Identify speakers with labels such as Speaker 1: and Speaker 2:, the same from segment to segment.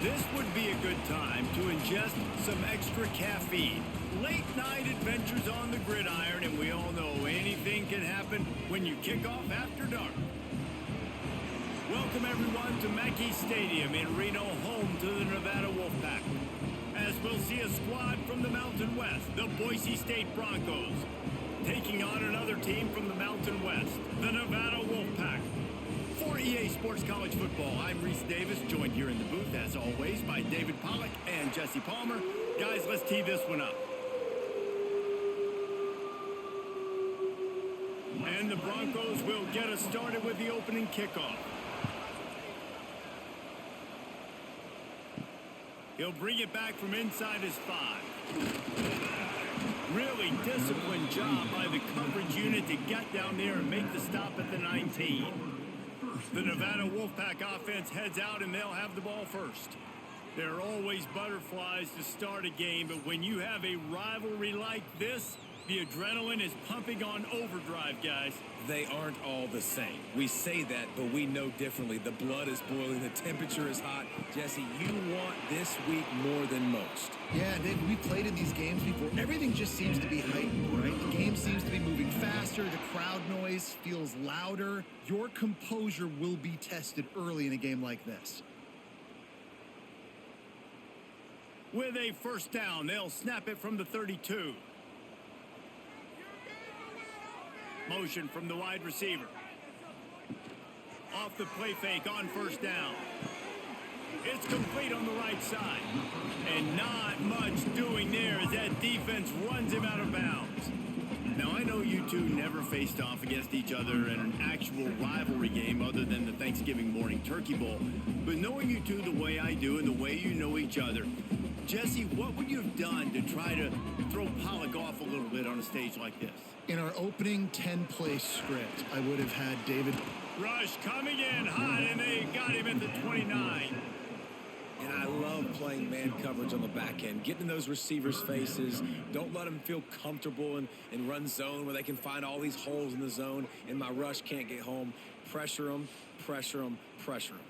Speaker 1: This would be a good time to ingest some extra caffeine. Late night adventures on the gridiron, and we all know anything can happen when you kick off after dark. Welcome everyone to Mackey Stadium in Reno, home to the Nevada Wolfpack. As we'll see a squad from the Mountain West, the Boise State Broncos, taking on another team from the Mountain West, the Nevada Wolfpack. For EA Sports College Football, I'm Reese Davis, joined here in the booth, as always, by David Pollack and Jesse Palmer. Guys, let's tee this one up. And the Broncos will get us started with the opening kickoff. He'll bring it back from inside his 5. Really disciplined job by the coverage unit to get down there and make the stop at the 19. The Nevada Wolfpack offense heads out, and they'll have the ball first. There are always butterflies to start a game, but when you have a rivalry like this, the adrenaline is pumping on overdrive, guys.
Speaker 2: They aren't all the same. We say that, but we know differently. The blood is boiling. The temperature is hot. Jesse, you want this week more than most.
Speaker 3: Yeah, David, we played in these games before. Everything just seems to be heightened, right? The game seems to be moving faster. The crowd noise feels louder. Your composure will be tested early in a game like this.
Speaker 1: With a first down, they'll snap it from the 32. Motion from the wide receiver. Off the play fake on first down. It's complete on the right side. And not much doing there as that defense runs him out of bounds. Now, I know you two never faced off against each other in an actual rivalry game other than the Thanksgiving morning Turkey Bowl. But knowing you two the way I do and the way you know each other, Jesse, what would you have done to try to throw Pollack off a little bit on a stage like this?
Speaker 3: In our opening 10-play script, I would have had David.
Speaker 1: Rush coming in hot, and they got him at the 29.
Speaker 2: And I love playing man coverage on the back end, getting in those receivers' faces. Don't let them feel comfortable in run zone where they can find all these holes in the zone, and my rush can't get home. Pressure them, pressure them, pressure them.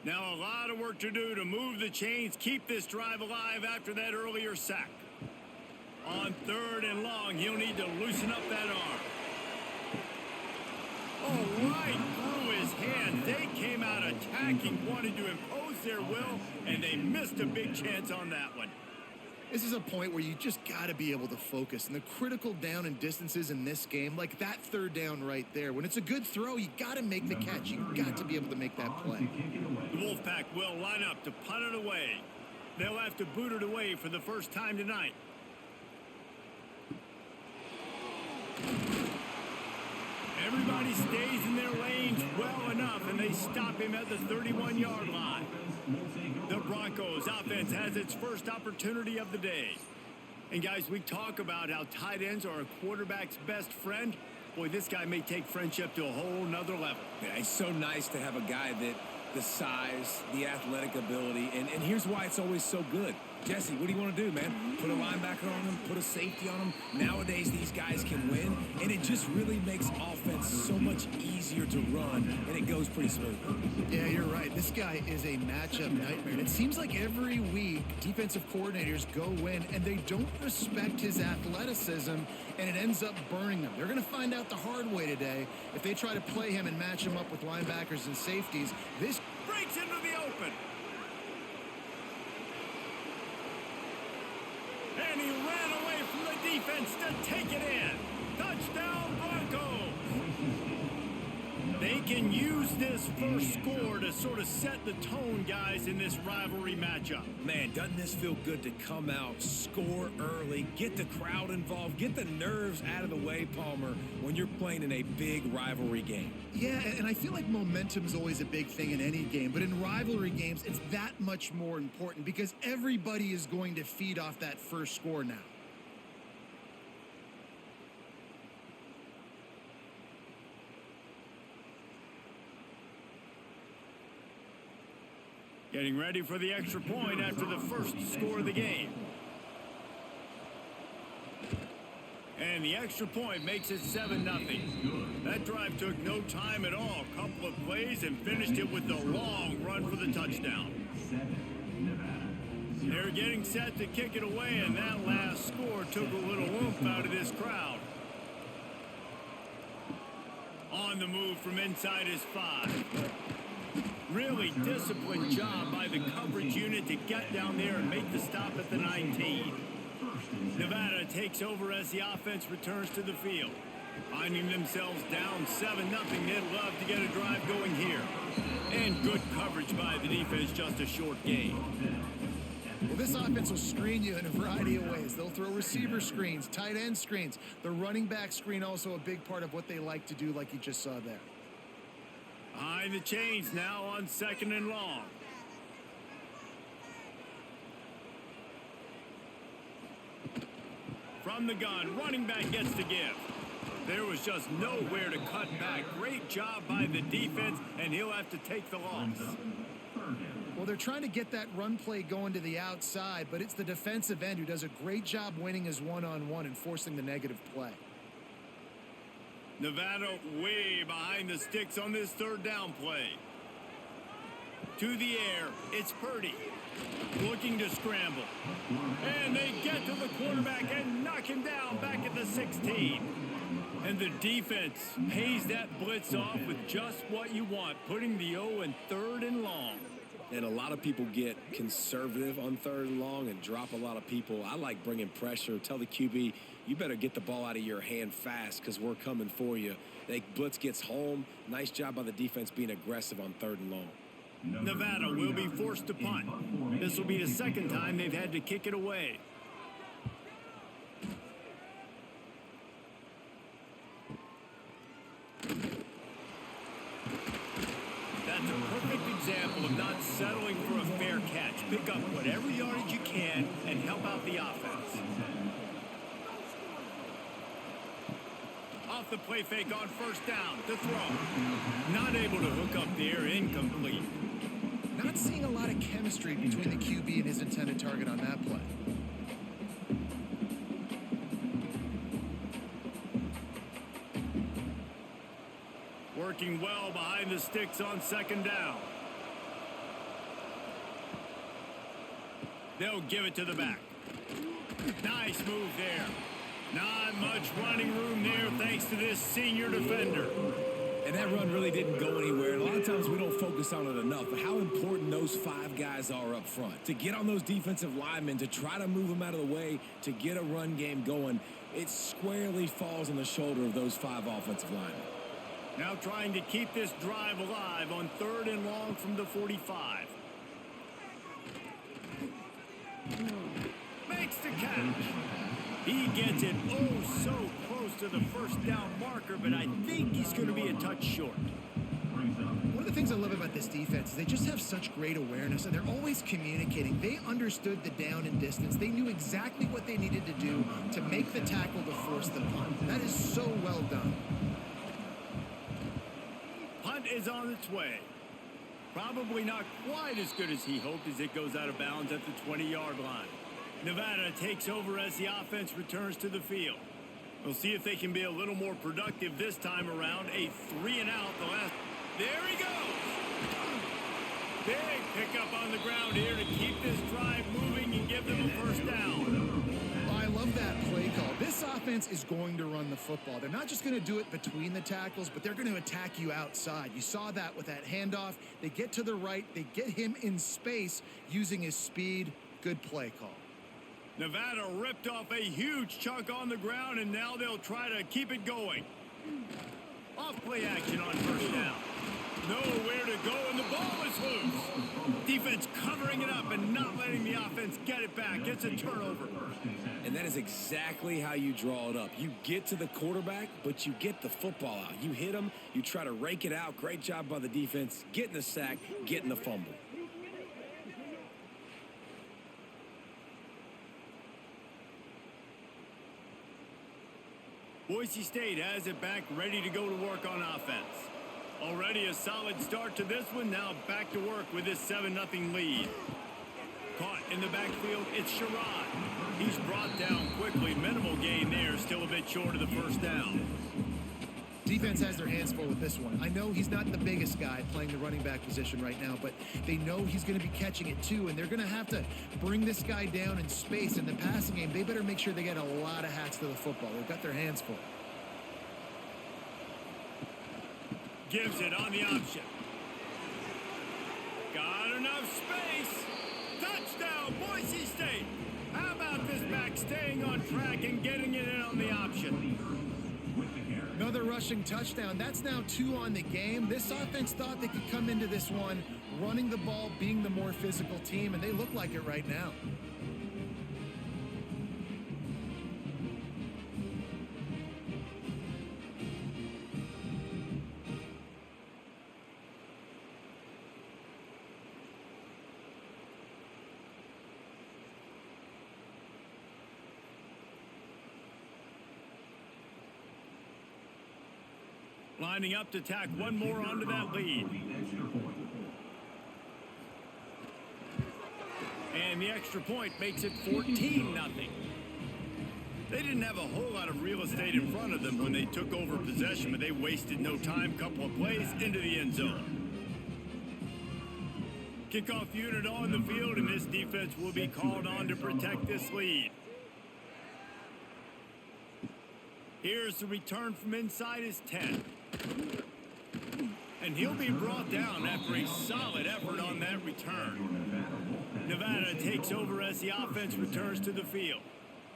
Speaker 1: Now a lot of work to do to move the chains, keep this drive alive after that earlier sack. On 3rd and long, he'll need to loosen up that arm. Oh, right through his hand. They came out attacking, wanted to impose their will, and they missed a big chance on that one.
Speaker 3: This is a point where you just got to be able to focus. And the critical down and distances in this game, like that 3rd down right there, when it's a good throw, you got to make the catch. You got to be able to make that play.
Speaker 1: The Wolfpack will line up to punt it away. They'll have to boot it away for the first time tonight. Everybody stays in their lanes well enough, and they stop him at the 31-yard line. The Broncos offense has its first opportunity of the day. And guys, we talk about how tight ends are a quarterback's best friend. Boy, this guy may take friendship to a whole nother level.
Speaker 2: Yeah, it's so nice to have a guy that the size, the athletic ability, and here's why it's always so good. Jesse, what do you want to do, man? Put a linebacker on him, put a safety on him. Nowadays, these guys can win, and it just really makes offense so much easier to run, and it goes pretty smooth.
Speaker 3: Yeah, you're right. This guy is a matchup nightmare. It seems like every week, defensive coordinators go in, and they don't respect his athleticism, and it ends up burning them. They're going to find out the hard way today. If they try to play him and match him up with linebackers and safeties, this
Speaker 1: breaks into the open. And he ran away from the defense to take it in. Touchdown, Broncos. They can use this first score to sort of set the tone, guys, in this rivalry matchup.
Speaker 2: Man, doesn't this feel good to come out, score early, get the crowd involved, get the nerves out of the way, Palmer, when you're playing in a big rivalry game?
Speaker 3: Yeah, and I feel like momentum is always a big thing in any game, but in rivalry games, it's that much more important because everybody is going to feed off that first score now.
Speaker 1: Getting ready for the extra point after the first score of the game. And the extra point makes it 7-0. That drive took no time at all. A couple of plays and finished it with a long run for the touchdown. They're getting set to kick it away, and that last score took a little oomph out of this crowd. On the move from inside his 5. Really disciplined job by the coverage unit to get down there and make the stop at the 19. Nevada takes over as the offense returns to the field. Finding themselves down 7-0, they'd love to get a drive going here. And good coverage by the defense, just a short gain.
Speaker 3: Well, this offense will screen you in a variety of ways. They'll throw receiver screens, tight end screens. The running back screen also a big part of what they like to do, like you just saw there.
Speaker 1: Behind the chains now on 2nd and long. From the gun, running back gets the give. There was just nowhere to cut back. Great job by the defense, and he'll have to take the loss.
Speaker 3: Well, they're trying to get that run play going to the outside, but it's the defensive end who does a great job winning his one-on-one and forcing the negative play.
Speaker 1: Nevada way behind the sticks on this 3rd down play. To the air, it's Purdy. Looking to scramble. And they get to the quarterback and knock him down back at the 16. And the defense pays that blitz off with just what you want, putting the O in 3rd and long.
Speaker 2: And a lot of people get conservative on 3rd and long and drop a lot of people. I like bringing pressure. Tell the QB, you better get the ball out of your hand fast because we're coming for you. Blitz gets home. Nice job by the defense being aggressive on 3rd and long.
Speaker 1: Nevada will be forced to punt. This will be the 2nd time they've had to kick it away. That's a perfect example of not settling for a fair catch. Pick up whatever yardage you can and help out the offense. Off the play fake on 1st down to throw. Not able to hook up there, incomplete.
Speaker 3: Not seeing a lot of chemistry between the QB and his intended target on that play.
Speaker 1: Working well behind the sticks on 2nd down. They'll give it to the back. Nice move there. Not much running room there thanks to this senior defender.
Speaker 2: And that run really didn't go anywhere. And a lot of times we don't focus on it enough. But how important those 5 guys are up front. To get on those defensive linemen, to try to move them out of the way, to get a run game going, it squarely falls on the shoulder of those 5 offensive linemen.
Speaker 1: Now trying to keep this drive alive on 3rd and long from the 45. Makes the catch. He gets it oh so close to the 1st down marker, but I think he's going to be a touch short.
Speaker 3: One of the things I love about this defense is they just have such great awareness, and they're always communicating. They understood the down and distance. They knew exactly what they needed to do to make the tackle to force the punt. That is so well done.
Speaker 1: Punt is on its way. Probably not quite as good as he hoped as it goes out of bounds at the 20-yard line. Nevada takes over as the offense returns to the field. We'll see if they can be a little more productive this time around. A 3-and-out the last. There he goes. Big pickup on the ground here to keep this drive moving and give them a 1st down.
Speaker 3: I love that play call. This offense is going to run the football. They're not just going to do it between the tackles, but they're going to attack you outside. You saw that with that handoff. They get to the right. They get him in space using his speed. Good play call.
Speaker 1: Nevada ripped off a huge chunk on the ground, and now they'll try to keep it going. Off play action on 1st down. Nowhere to go, and the ball is loose. Defense covering it up and not letting the offense get it back. It's a turnover.
Speaker 2: And that is exactly how you draw it up. You get to the quarterback, but you get the football out. You hit him, you try to rake it out. Great job by the defense. Getting the sack, getting the fumble.
Speaker 1: Boise State has it back, ready to go to work on offense. Already a solid start to this one. Now back to work with this 7-0 lead. Caught In the backfield, it's Sherrod. He's brought down quickly. Minimal gain there, still a bit short of the first down.
Speaker 3: Defense has their hands full with this one. I know he's not the biggest guy playing the running back position right now, but they know he's going to be catching it too, and they're going to have to bring this guy down in space. In the passing game, they better make sure they get a lot of hats to the football. They've got their hands full.
Speaker 1: Gives it on the option. Got enough space. Touchdown, Boise State. How about this back staying on track and getting it in on the option?
Speaker 3: Another rushing touchdown. That's now 2 on the game. This offense thought they could come into this one running the ball, being the more physical team, and they look like it right now.
Speaker 1: Lining up to tack one more onto that lead. And the extra point makes it 14-0. They didn't have a whole lot of real estate in front of them when they took over possession, but they wasted no time. Couple of plays into the end zone. Kickoff unit on the field, and this defense will be called on to protect this lead. Here's the return from inside his 10. And he'll be brought down after a solid effort on that return. Nevada takes over as the offense returns to the field.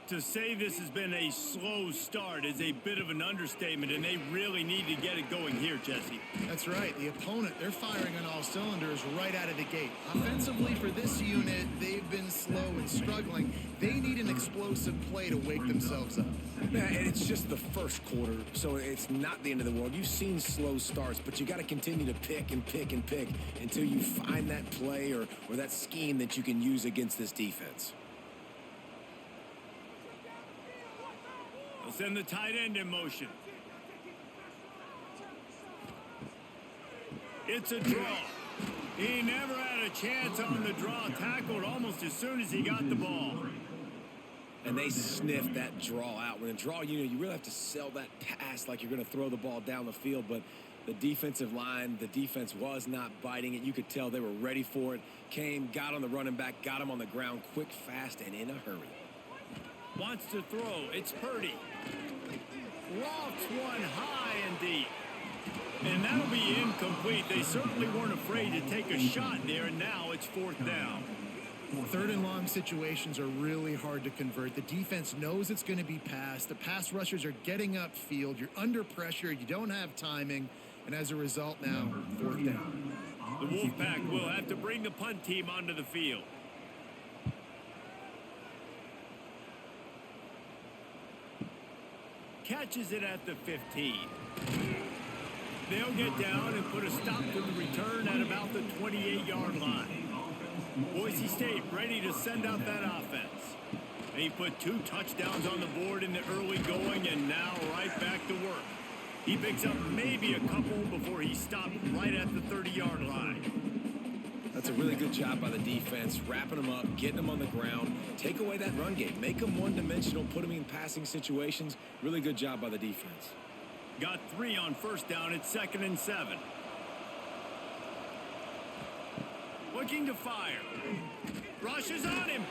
Speaker 1: To say this has been a slow start is a bit of an understatement, and they really need to get it going here, Jesse.
Speaker 3: That's right. The opponent, they're firing on all cylinders right out of the gate. Offensively, for this unit, they've been slow and struggling. They need an explosive play to wake themselves up.
Speaker 2: Yeah, and it's just the first quarter, so it's not the end of the world. You've seen slow starts, but you got to continue to pick and pick and pick until you find that play or that scheme that you can use against this defense.
Speaker 1: They'll send the tight end in motion. It's a draw. He never had a chance on the draw. Tackled almost as soon as he got the ball.
Speaker 2: And they sniffed that draw out. When a draw, you really have to sell that pass like you're going to throw the ball down the field. But the defensive line, the defense was not biting it. You could tell they were ready for it. Came, got on the running back, got him on the ground quick, fast, and in a hurry.
Speaker 1: Wants to throw. It's Purdy. Lofts one high and deep. And that'll be incomplete. They certainly weren't afraid to take a shot there, and now it's 4th down.
Speaker 3: 3rd and long situations are really hard to convert. The defense knows it's going to be passed. The pass rushers are getting upfield. You're under pressure. You don't have timing. And as a result now, 4th down.
Speaker 1: The Wolfpack will have to bring the punt team onto the field. Catches it at the 15. They'll get down and put a stop to the return at about the 28-yard line. Boise State ready to send out that offense. And he put 2 touchdowns on the board in the early going, and now right back to work. He picks up maybe a couple before he stopped right at the 30-yard line.
Speaker 2: That's a really good job by the defense, wrapping them up, getting them on the ground, take away that run game, make them one-dimensional, put them in passing situations. Really good job by the defense.
Speaker 1: Got 3 on 1st down. It's 2nd and 7. Looking to fire. Rushes on him.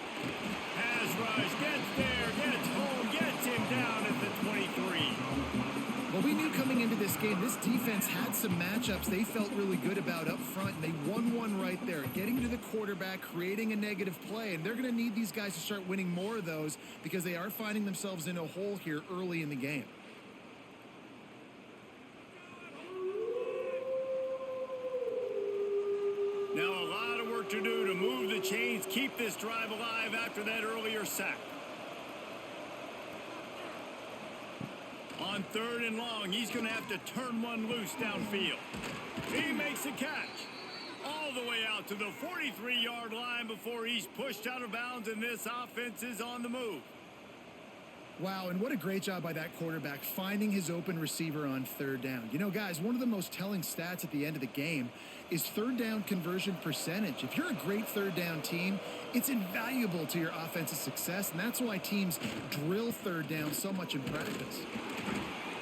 Speaker 1: Pass rush. Gets there. Gets home. Gets him down at the 23.
Speaker 3: Well, we knew coming into this game, this defense had some matchups they felt really good about up front, and they won one right there, getting to the quarterback, creating a negative play, and they're going to need these guys to start winning more of those because they are finding themselves in a hole here early in the game.
Speaker 1: Now a lot of work to do to move the chains, keep this drive alive after that earlier sack. On 3rd and long, he's going to have to turn one loose downfield. He makes a catch all the way out to the 43-yard line before he's pushed out of bounds, and this offense is on the move.
Speaker 3: Wow, and what a great job by that quarterback finding his open receiver on third down. You know, guys, one of the most telling stats at the end of the game is third down conversion percentage. If you're a great third down team, it's invaluable to your offensive success, and that's why teams drill third down so much in practice.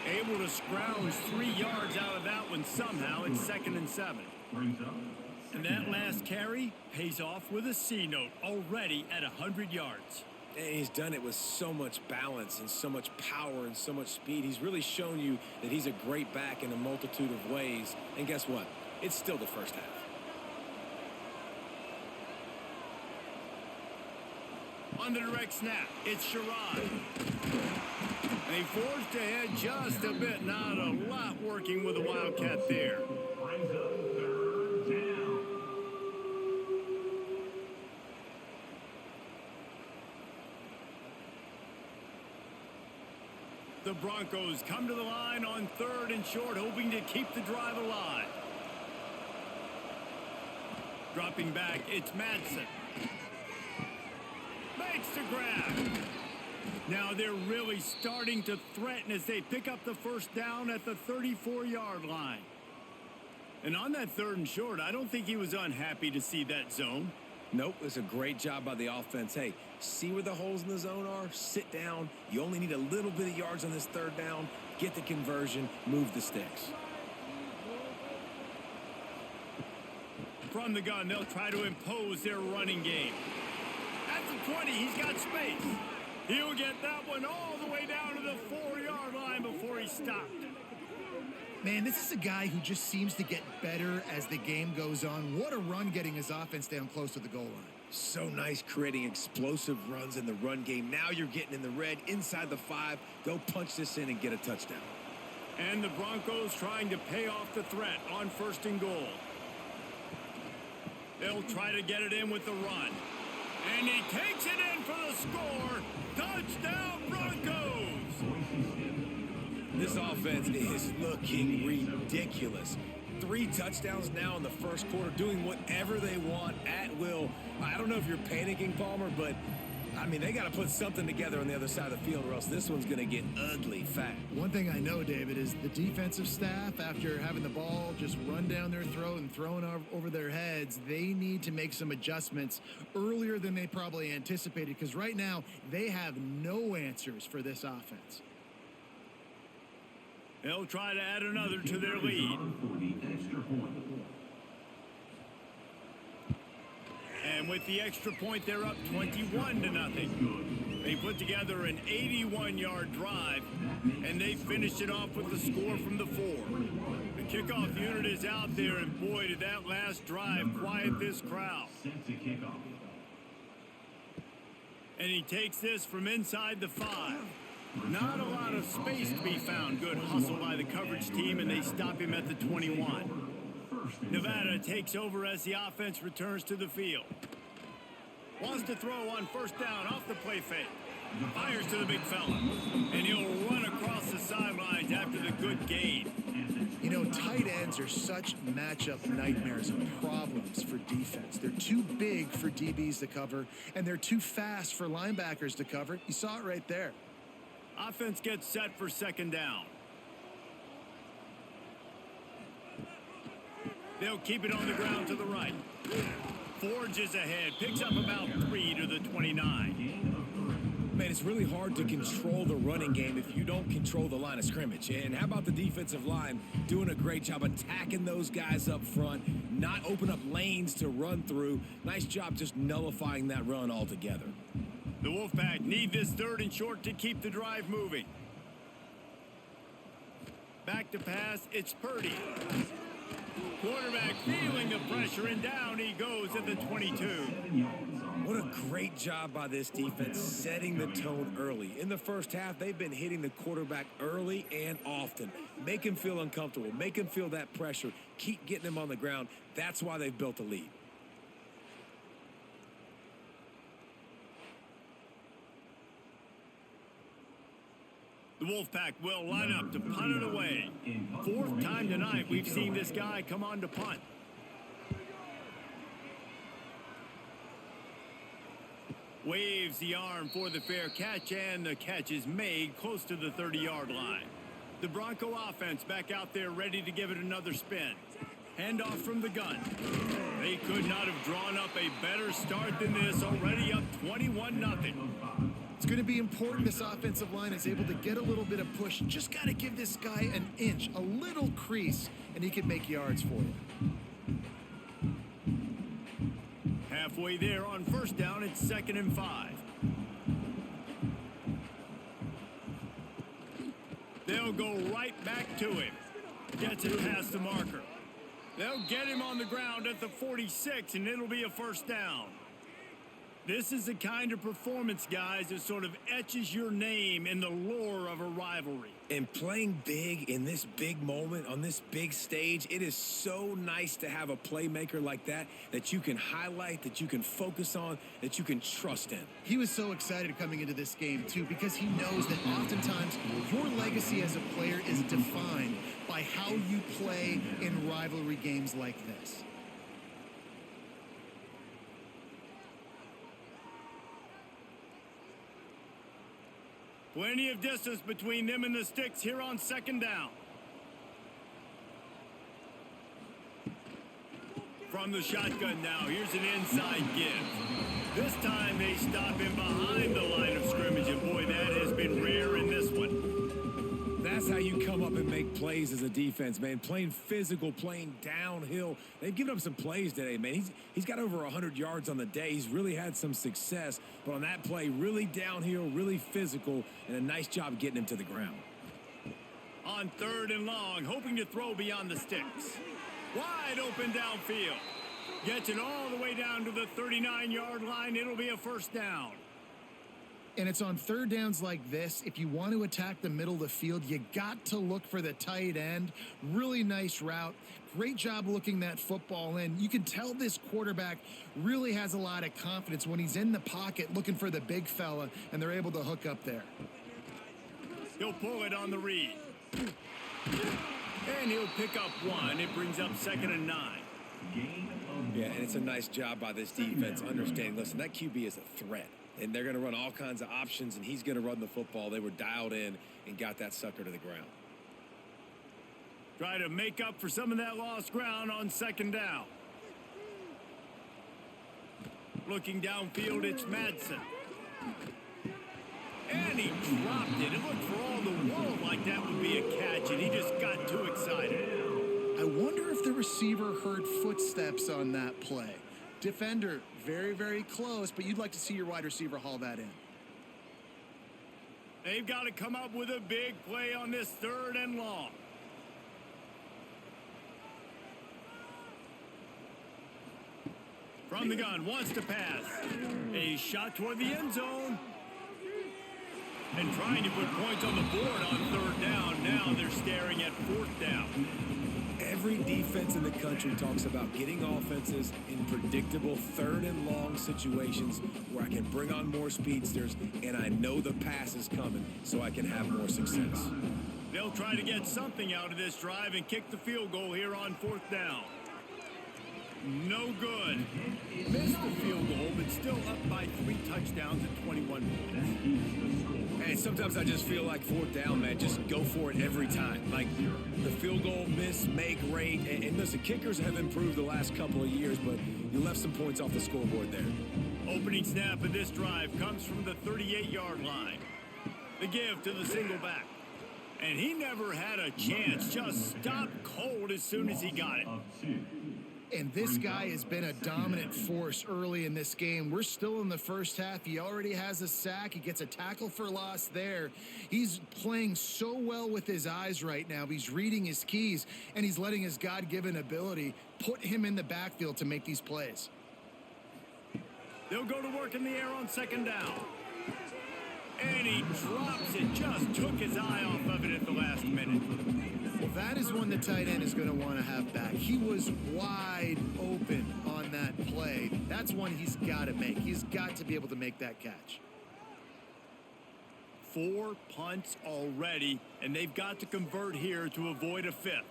Speaker 1: Able to scrounge 3 yards out of that one somehow. It's 2nd and 7. And that last carry pays off with a C note already at 100 yards.
Speaker 2: And he's done it with so much balance and so much power and so much speed. He's really shown you that he's a great back in a multitude of ways. And guess what? It's still the first half.
Speaker 1: On the direct snap, it's Sherrod. They forged ahead just a bit. Not a lot working with the Wildcat there. The Broncos come to the line on 3rd and short, hoping to keep the drive alive. Dropping back, it's Madsen. Makes the grab. Now they're really starting to threaten as they pick up the first down at the 34-yard line. And on that 3rd and short, I don't think he was unhappy to see that zone.
Speaker 2: Nope, it's a great job by the offense. Hey, see where the holes in the zone are? Sit down. You only need a little bit of yards on this 3rd down. Get the conversion. Move the sticks.
Speaker 1: From the gun, they'll try to impose their running game. At the 20, he's got space. He'll get that one all the way down to the 4-yard line before he stopped.
Speaker 3: Man, this is a guy who just seems to get better as the game goes on. What a run getting his offense down close to the goal line.
Speaker 2: So nice creating explosive runs in the run game. Now you're getting in the red inside the 5. Go punch this in and get a touchdown.
Speaker 1: And the Broncos trying to pay off the threat on 1st and goal. They'll try to get it in with the run. And he takes it in for the score. Touchdown, Broncos!
Speaker 2: This offense is looking ridiculous. 3 touchdowns now in the first quarter, doing whatever they want at will. I don't know if you're panicking, Palmer, but, I mean, they got to put something together on the other side of the field or else this one's going to get ugly fast.
Speaker 3: One thing I know, David, is the defensive staff, after having the ball just run down their throat and thrown over their heads, they need to make some adjustments earlier than they probably anticipated, because right now they have no answers for this offense.
Speaker 1: They'll try to add another to their lead. And with the extra point, they're up 21-0. They put together an 81-yard drive, and they finished it off with the score from the 4. The kickoff unit is out there, and boy, did that last drive quiet this crowd. And he takes this from inside the 5. Not a lot of space to be found. Good hustle by the coverage team, and they stop him at the 21. Nevada takes over as the offense returns to the field. Wants to throw on 1st down off the play fake. Fires to the big fella. And he'll run across the sidelines after the good gain.
Speaker 3: You know, tight ends are such matchup nightmares and problems for defense. They're too big for DBs to cover, and they're too fast for linebackers to cover. You saw it right there.
Speaker 1: Offense gets set for 2nd down. They'll keep it on the ground to the right. Forges ahead, picks up about 3 to the 29.
Speaker 2: Man, it's really hard to control the running game if you don't control the line of scrimmage. And how about the defensive line doing a great job attacking those guys up front, not open up lanes to run through. Nice job just nullifying that run altogether.
Speaker 1: The Wolfpack need this 3rd and short to keep the drive moving. Back to pass, it's Purdy. Quarterback feeling the pressure, and down he goes at the 22.
Speaker 2: What a great job by this defense setting the tone early. In the first half, they've been hitting the quarterback early and often. Make him feel uncomfortable. Make him feel that pressure. Keep getting him on the ground. That's why they've built a lead.
Speaker 1: The Wolfpack will line up to punt it away. 4th time tonight we've seen this guy come on to punt. Waves the arm for the fair catch, and the catch is made close to the 30-yard line. The Bronco offense back out there ready to give it another spin. Handoff from the gun. They could not have drawn up a better start than this, already up 21-0.
Speaker 3: It's going to be important this offensive line is able to get a little bit of push. Just got to give this guy an inch, a little crease, and he can make yards for you.
Speaker 1: Halfway there on first down, it's 2nd and 5. They'll go right back to him. Gets it past the marker. They'll get him on the ground at the 46, and it'll be a first down. This is the kind of performance, guys, that sort of etches your name in the lore of a rivalry.
Speaker 2: And playing big in this big moment, on this big stage, it is so nice to have a playmaker like that you can highlight, that you can focus on, that you can trust in.
Speaker 3: He was so excited coming into this game, too, because he knows that oftentimes your legacy as a player is defined by how you play in rivalry games like this.
Speaker 1: Plenty of distance between them and the sticks here on 2nd down. From the shotgun now, here's an inside give. This time they stop him behind the line of scrimmage, and boy, that has been rare in this one.
Speaker 2: That's how you come up and make plays as a defense, man. Playing physical, playing downhill. They've given up some plays today, man. He's got over 100 yards on the day. He's really had some success. But on that play, really downhill, really physical, and a nice job getting him to the ground.
Speaker 1: On 3rd and long, hoping to throw beyond the sticks. Wide open downfield. Gets it all the way down to the 39-yard line. It'll be a first down.
Speaker 3: And it's on 3rd downs like this. If you want to attack the middle of the field, you got to look for the tight end. Really nice route. Great job looking that football in. You can tell this quarterback really has a lot of confidence when he's in the pocket looking for the big fella, and they're able to hook up there.
Speaker 1: He'll pull it on the read. And he'll pick up 1. It brings up 2nd and 9.
Speaker 2: Yeah, and it's a nice job by this defense understanding, listen, that QB is a threat. And they're going to run all kinds of options, and he's going to run the football. They were dialed in and got that sucker to the ground.
Speaker 1: Try to make up for some of that lost ground on 2nd down. Looking downfield, it's Madsen. And he dropped it. It looked for all the world like that would be a catch, and he just got too excited.
Speaker 3: I wonder if the receiver heard footsteps on that play. Defender, very, very close, but you'd like to see your wide receiver haul that in.
Speaker 1: They've got to come up with a big play on this 3rd and long. From the gun, wants to pass. A shot toward the end zone. And trying to put points on the board on 3rd down. Now they're staring at 4th down.
Speaker 2: Every defense in the country talks about getting offenses in predictable 3rd and long situations where I can bring on more speedsters and I know the pass is coming so I can have more success.
Speaker 1: They'll try to get something out of this drive and kick the field goal here on 4th down. No good. Missed the field goal, but still up by 3 touchdowns at 21 points.
Speaker 2: And sometimes I just feel like 4th down, man, just go for it every time. Like the field goal, miss, make, rate. And listen, kickers have improved the last couple of years, but you left some points off the scoreboard there.
Speaker 1: Opening snap of this drive comes from the 38-yard line. The give to the single back. And he never had a chance, just stopped cold as soon as he got it.
Speaker 3: And this guy has been a dominant force early in this game. We're still in the first half. He already has a sack. He gets a tackle for loss there. He's playing so well with his eyes right now. He's reading his keys, and he's letting his God-given ability put him in the backfield to make these plays.
Speaker 1: They'll go to work in the air on 2nd down. And he drops it. Just took his eye off of it at the last minute.
Speaker 3: Well, that is one the tight end is going to want to have back. He was wide open on that play. That's one he's got to make. He's got to be able to make that catch.
Speaker 1: 4 punts already, and they've got to convert here to avoid a 5th.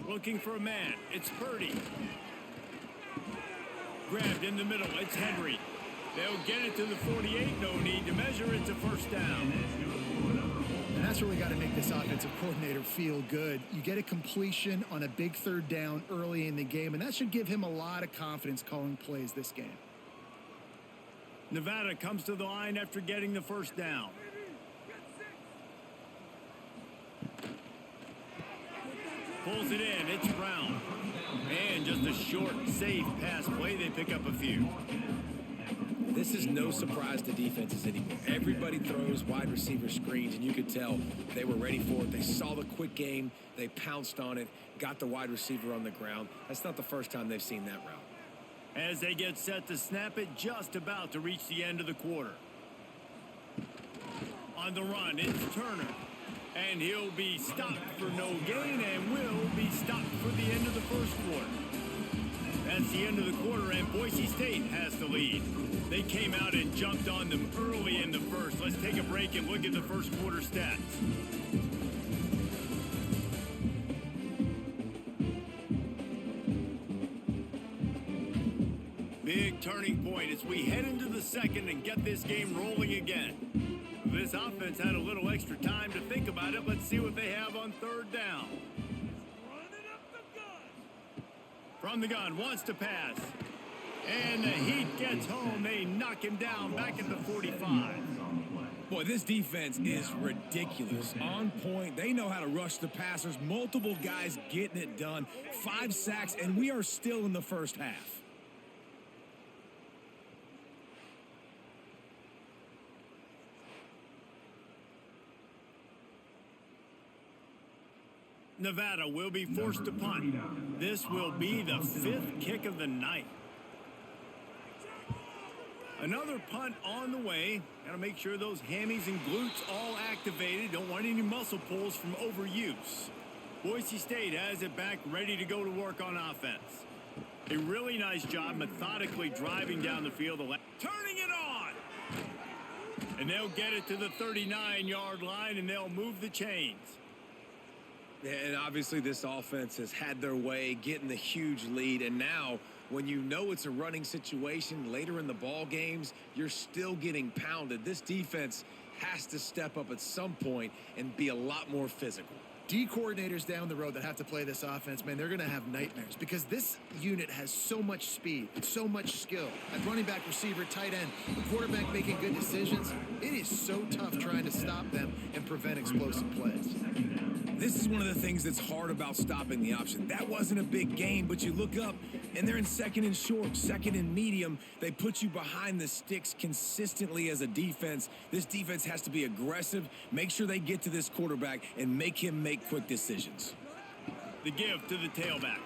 Speaker 1: Looking for a man. It's Purdy. grabbed in the middle. It's Henry. They'll get it to the 48. No need to measure. It's a first down.
Speaker 3: And that's where we got to make this offensive coordinator feel good. You get a completion on a big third down early in the game, and that should give him a lot of confidence calling plays this game.
Speaker 1: Nevada comes to the line after getting the first down. Pulls it in. It's Brown. And just a short, safe pass play. They pick up a few.
Speaker 2: This is no surprise to defenses anymore. Everybody throws wide receiver screens, and you could tell they were ready for it. They saw the quick game. They pounced on it, got the wide receiver on the ground. That's not the first time they've seen that route.
Speaker 1: As they get set to snap it, just about to reach the end of the quarter. On the run, it's Turner. And he'll be stopped for no gain and will be stopped for the end of the first quarter. That's the end of the quarter, and Boise State has the lead. They came out and jumped on them early in the first. Let's take a break and look at the first quarter stats. Big turning point as we head into the second and get this game rolling again. This offense had a little extra time to think about it. Let's see what they have on third down. From the gun, wants to pass. And the Heat gets home. They knock him down back at the 45.
Speaker 2: Boy, this defense is ridiculous. On point. They know how to rush the passers. Multiple guys getting it done. 5 sacks, and we are still in the first half.
Speaker 1: Nevada will be forced to punt. This will be the 5th kick of the night. Another punt on the way. Got to make sure those hammies and glutes all activated. Don't want any muscle pulls from overuse. Boise State has it back, ready to go to work on offense. A really nice job methodically driving down the field. Turning it on! And they'll get it to the 39-yard line, and they'll move the chains.
Speaker 2: And obviously this offense has had their way, getting the huge lead. And now, when you know it's a running situation later in the ball games, you're still getting pounded. This defense has to step up at some point and be a lot more physical.
Speaker 3: D coordinators down the road that have to play this offense, man, they're going to have nightmares because this unit has so much speed and so much skill. At running back, receiver, tight end, the quarterback making good decisions, it is so tough trying to stop them and prevent explosive plays.
Speaker 2: This is one of the things that's hard about stopping the option. That wasn't a big game, but you look up, and they're in second and short, second and medium. They put you behind the sticks consistently as a defense. This defense has to be aggressive, make sure they get to this quarterback, and make him make quick decisions.
Speaker 1: The give to the tailback.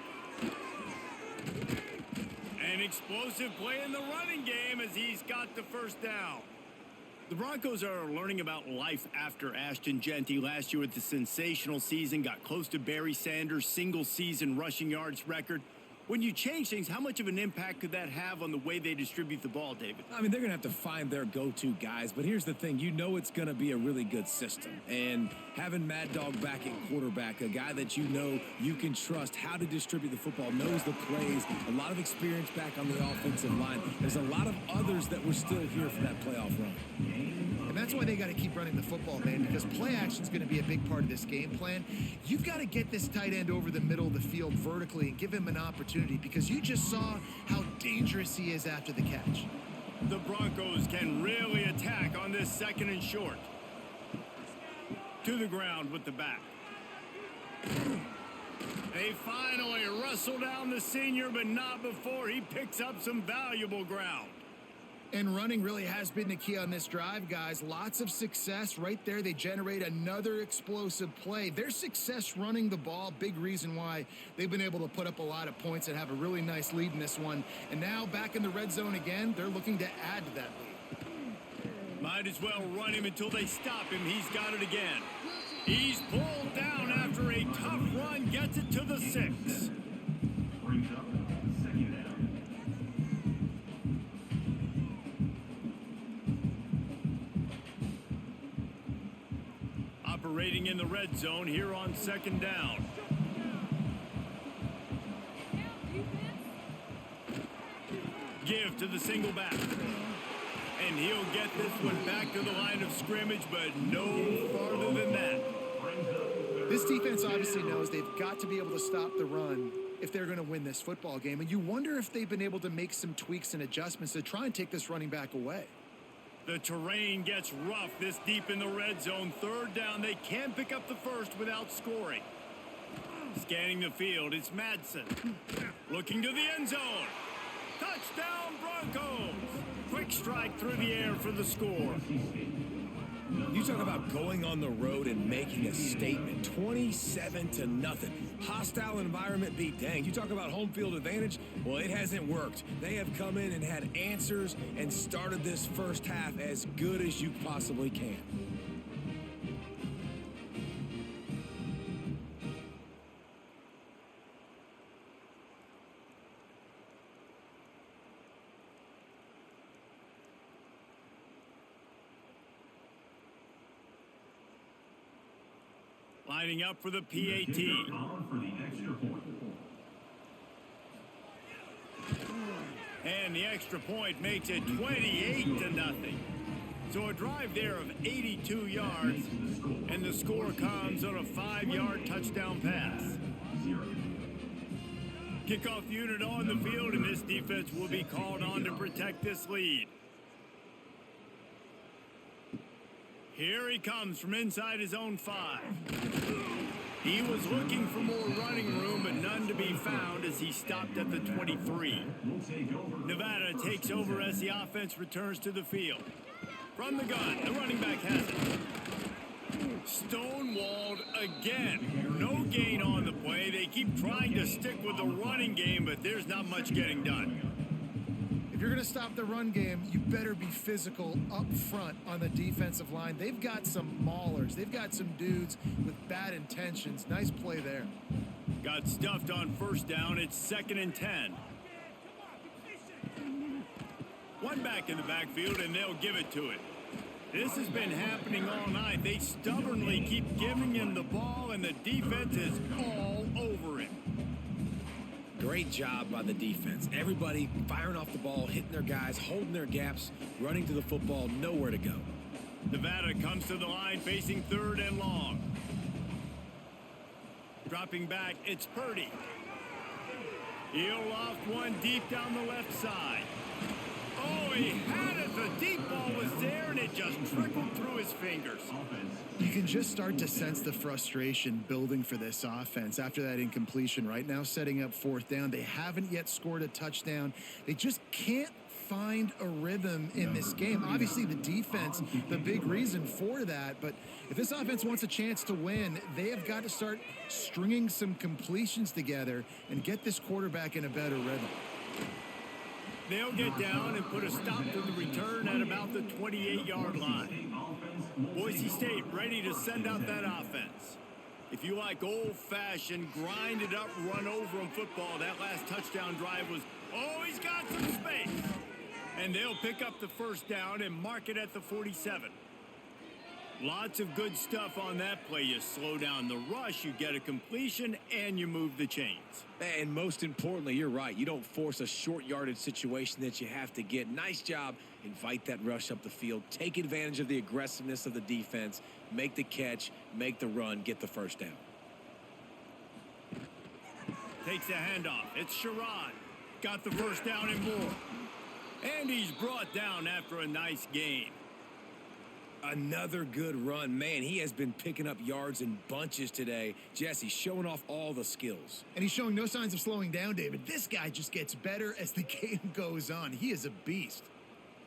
Speaker 1: An explosive play in the running game as he's got the first down. The Broncos are learning about life after Ashton Genty last year with the sensational season, got close to Barry Sanders' single-season rushing yards record. When you change things, how much of an impact could that have on the way they distribute the ball, David?
Speaker 2: I mean, they're going to have to find their go-to guys, but here's the thing. You know it's going to be a really good system. And having Mad Dog back at quarterback, a guy that you know you can trust how to distribute the football, knows the plays, a lot of experience back on the offensive line. There's a lot of others that were still here for that playoff run.
Speaker 3: And that's why they got to keep running the football, man, because play action is going to be a big part of this game plan. You've got to get this tight end over the middle of the field vertically and give him an opportunity because you just saw how dangerous he is after the catch.
Speaker 1: The Broncos can really attack on this second and short. To the ground with the back. They finally wrestle down the senior, but not before he picks up some valuable ground.
Speaker 3: And running really has been the key on this drive, guys. Lots of success right there. They generate another explosive play. Their success running the ball, big reason why they've been able to put up a lot of points and have a really nice lead in this one. And now back in the red zone again, they're looking to add to that lead.
Speaker 1: Might as well run him until they stop him. He's got it again. He's pulled down after a tough run, gets it to the 6. Operating in the red zone here on second down. give to the single back. And he'll get this one back to the line of scrimmage, but no farther than that.
Speaker 3: This defense obviously knows they've got to be able to stop the run if they're going to win this football game. And you wonder if they've been able to make some tweaks and adjustments to try and take this running back away.
Speaker 1: The terrain gets rough this deep in the red zone. Third down, they can pick up the first without scoring. Scanning the field, it's Madsen. Looking to the end zone. Touchdown, Broncos! Quick strike through the air for the score.
Speaker 2: You talk about going on the road and making a statement. 27-0. Hostile environment be danged. You talk about home field advantage. Well, it hasn't worked. They have come in and had answers and started this first half as good as you possibly can.
Speaker 1: Lining up for the PAT. And the extra point makes it 28-0. So a drive there of 82 yards, and the score comes on a 5-yard touchdown pass. Kickoff unit on the field, and this defense will be called on to protect this lead. Here he comes from inside his own 5. He was looking for more running room, but none to be found as he stopped at the 23. Nevada takes over as the offense returns to the field. From the gun, the running back has it. Stonewalled again. No gain on the play. They keep trying to stick with the running game, but there's not much getting done.
Speaker 3: If you're going to stop the run game, you better be physical up front on the defensive line. They've got some maulers. They've got some dudes with bad intentions. Nice play there.
Speaker 1: Got stuffed on first down. It's 2nd and 10. One back in the backfield, and they'll give it to it. This has been happening all night. They stubbornly keep giving him the ball, and the defense is all over him.
Speaker 2: Great job by the defense. Everybody firing off the ball, hitting their guys, holding their gaps, running to the football, nowhere to go.
Speaker 1: Nevada comes to the line facing 3rd and long. Dropping back, it's Purdy. He'll loft one deep down the left side. Oh, he had it. The deep ball was there, and it just trickled through his fingers.
Speaker 3: You can just start to sense the frustration building for this offense after that incompletion. Right now, setting up 4th down. They haven't yet scored a touchdown. They just can't find a rhythm in this game. Obviously, the defense, the big reason for that. But if this offense wants a chance to win, they have got to start stringing some completions together and get this quarterback in a better rhythm.
Speaker 1: They'll get down and put a stop to the return at about the 28-yard line. Boise State ready to send out that offense. If you like old-fashioned, grind-it-up, run-over-'em football, that last touchdown drive was, oh, he's got some space. And they'll pick up the first down and mark it at the 47. Lots of good stuff on that play. You slow down the rush, you get a completion, and you move the chains.
Speaker 2: And most importantly, you're right. You don't force a short-yardage situation that you have to get. Nice job. Invite that rush up the field. Take advantage of the aggressiveness of the defense. Make the catch, make the run, get the first down.
Speaker 1: Takes the handoff. It's Sherrod. Got the first down and more. And he's brought down after a nice gain.
Speaker 2: Another good run. Man, he has been picking up yards in bunches today. Jesse showing off all the skills.
Speaker 3: And he's showing no signs of slowing down, David. This guy just gets better as the game goes on. He is a beast.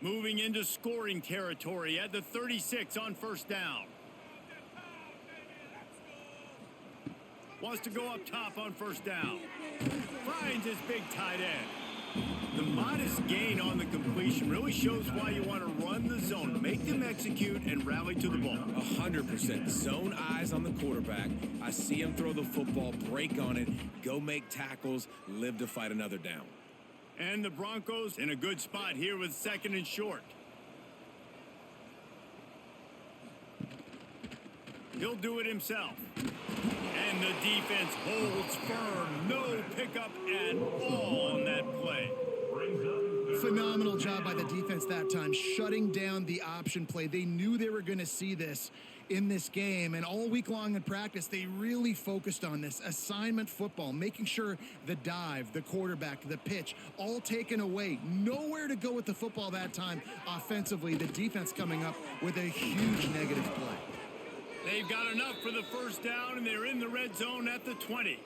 Speaker 1: Moving into scoring territory at the 36 on first down. Wants to go up top on first down. Finds his big tight end. The modest gain on the completion really shows why you want to run the zone, make them execute, and rally to the ball.
Speaker 2: 100%. Zone eyes on the quarterback. I see him throw the football, break on it, go make tackles, live to fight another down.
Speaker 1: And the Broncos in a good spot here with 2nd and short. He'll do it himself. And the defense holds firm. No pickup at all on that play.
Speaker 3: Phenomenal job by the defense that time, shutting down the option play. They knew they were going to see this in this game, and all week long in practice, they really focused on this assignment football, making sure the dive, the quarterback, the pitch, all taken away. Nowhere to go with the football that time offensively. The defense coming up with a huge negative play.
Speaker 1: They've got enough for the first down, and they're in the red zone at the 20.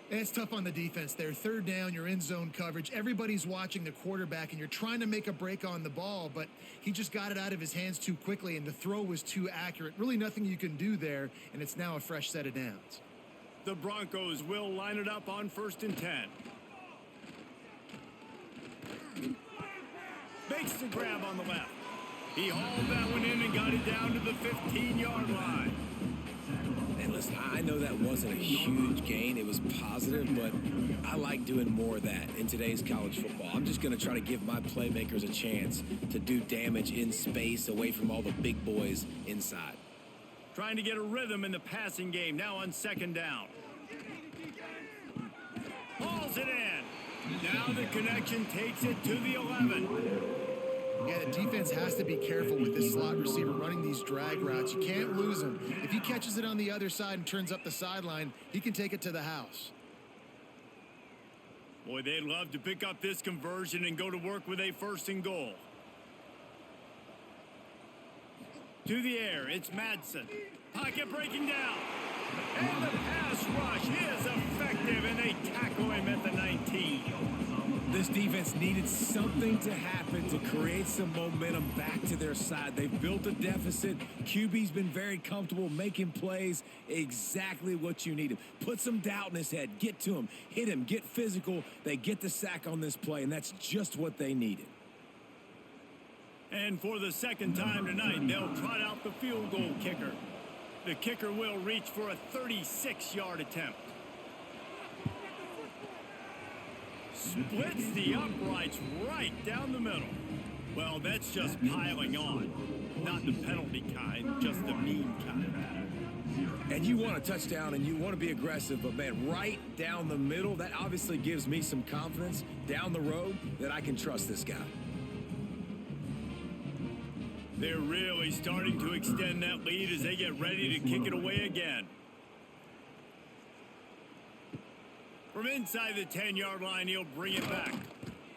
Speaker 3: It's tough on the defense there. Third down, you're in zone coverage. Everybody's watching the quarterback, and you're trying to make a break on the ball, but he just got it out of his hands too quickly, and the throw was too accurate. Really nothing you can do there, and it's now a fresh set of downs.
Speaker 1: The Broncos will line it up on 1st and 10. Makes the grab on the left. He hauled that one in and got it down to the 15-yard line.
Speaker 2: And listen, I know that wasn't a huge gain. It was positive, but I like doing more of that in today's college football. I'm just going to try to give my playmakers a chance to do damage in space away from all the big boys inside.
Speaker 1: Trying to get a rhythm in the passing game now on 2nd down. Hauls it in. Now the connection takes it to the 11.
Speaker 3: Yeah, the defense has to be careful with this slot receiver running these drag routes. You can't lose him. If he catches it on the other side and turns up the sideline, he can take it to the house.
Speaker 1: Boy, they'd love to pick up this conversion and go to work with a 1st and goal. To the air, it's Madsen. Pocket breaking down. And the pass rush is effective, and they tackle him at the 19.
Speaker 2: This defense needed something to happen to create some momentum back to their side. They've built a deficit. QB's been very comfortable making plays, exactly what you needed. Put some doubt in his head. Get to him. Hit him. Get physical. They get the sack on this play, and that's just what they needed.
Speaker 1: And for the 2nd time tonight, they'll trot out the field goal kicker. The kicker will reach for a 36-yard attempt. Splits the uprights right down the middle. Well, that's just piling on. Not the penalty kind, just the mean kind.
Speaker 2: And you want a touchdown and you want to be aggressive, but man, right down the middle, that obviously gives me some confidence down the road that I can trust this guy.
Speaker 1: They're really starting to extend that lead as they get ready to kick it away again. From inside the 10-yard line, he'll bring it back.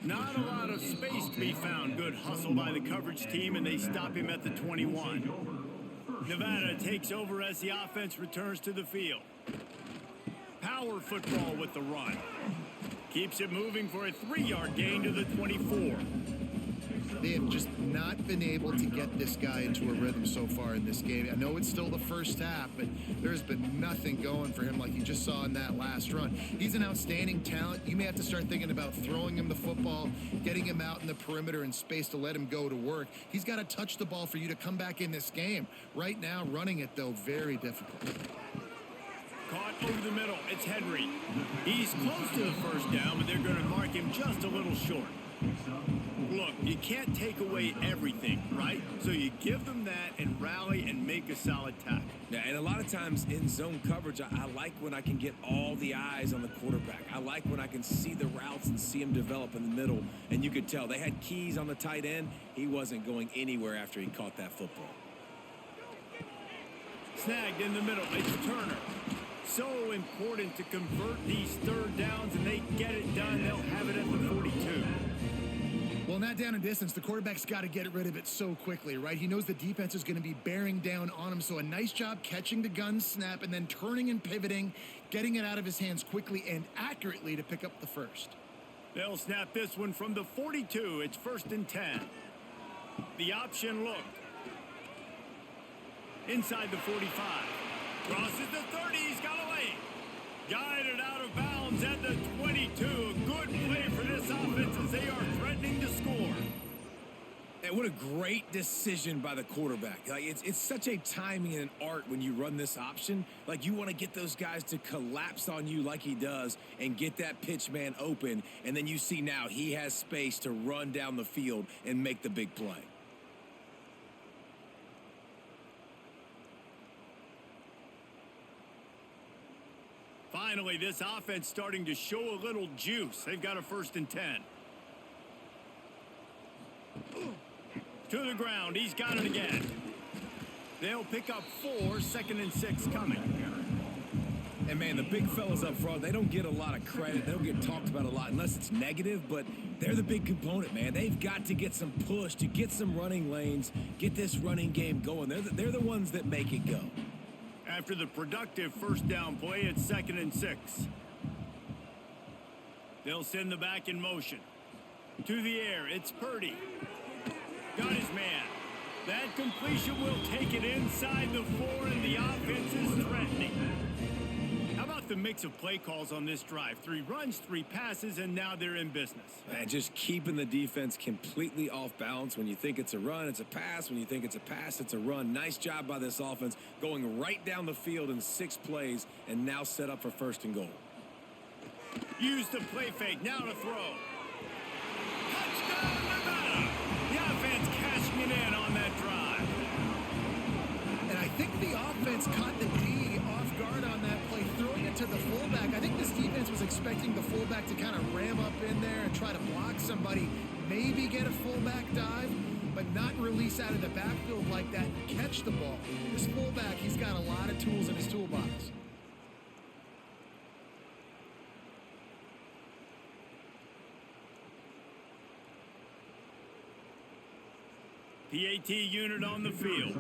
Speaker 1: Not a lot of space to be found. Good hustle by the coverage team, and they stop him at the 21. Nevada takes over as the offense returns to the field. Power football with the run. Keeps it moving for a 3-yard gain to the 24.
Speaker 3: They have just not been able to get this guy into a rhythm so far in this game. I know it's still the first half, but there's been nothing going for him like you just saw in that last run. He's an outstanding talent. You may have to start thinking about throwing him the football, getting him out in the perimeter in space to let him go to work. He's got to touch the ball for you to come back in this game. Right now, running it, though, very difficult.
Speaker 1: Caught over the middle. It's Henry. He's close to the first down, but they're going to mark him just a little short. Look, you can't take away everything, right? So you give them that and rally and make a solid tackle.
Speaker 2: Yeah, and a lot of times in zone coverage, I like when I can get all the eyes on the quarterback. I like when I can see the routes and see him develop in the middle. And you could tell they had keys on the tight end. He wasn't going anywhere after he caught that football.
Speaker 1: Snagged in the middle. It's Turner. So important to convert these third downs, and they get it done. They'll have it at the 42.
Speaker 3: Well, in that down and distance, the quarterback's got to get rid of it so quickly, right? He knows the defense is going to be bearing down on him, so a nice job catching the gun snap and then turning and pivoting, getting it out of his hands quickly and accurately to pick up the first.
Speaker 1: They'll snap this one from the 42. It's 1st and 10. The option look. Inside the 45. Crosses the 30. He's got a lane. Guided out of bounds at the 22. A good play for this offense as they are threatening to score.
Speaker 2: And what a great decision by the quarterback. Like it's such a timing and an art when you run this option. Like you want to get those guys to collapse on you like he does and get that pitch man open. And then you see now he has space to run down the field and make the big play.
Speaker 1: Finally, this offense starting to show a little juice. They've got a 1st and 10. To the ground. He's got it again. They'll pick up 4, 2nd and 6 coming.
Speaker 2: And, man, the big fellas up front, they don't get a lot of credit. They don't get talked about a lot unless it's negative, but they're the big component, man. They've got to get some push, to get some running lanes, get this running game going. They're the ones that make it go.
Speaker 1: After the productive first down play, it's 2nd and 6. They'll send the back in motion. To the air, it's Purdy. Got his man. That completion will take it inside the 4, and the offense is threatening. How about the mix of play calls on this drive? 3 runs, 3 passes, and now they're in business.
Speaker 2: Man, just keeping the defense completely off balance. When you think it's a run, it's a pass. When you think it's a pass, it's a run. Nice job by this offense going right down the field in 6 plays and now set up for 1st and goal.
Speaker 1: Use the play fake. Now to throw. Touchdown, Nevada! The offense cashing it in on that drive.
Speaker 3: And I think the offense caught the D off guard on that play, throwing it to the fullback. I think this defense was expecting the fullback to kind of ram up in there and try to block somebody, maybe get a fullback dive, but not release out of the backfield like that and catch the ball. This fullback, he's got a lot of tools in his toolbox.
Speaker 1: PAT unit on the field.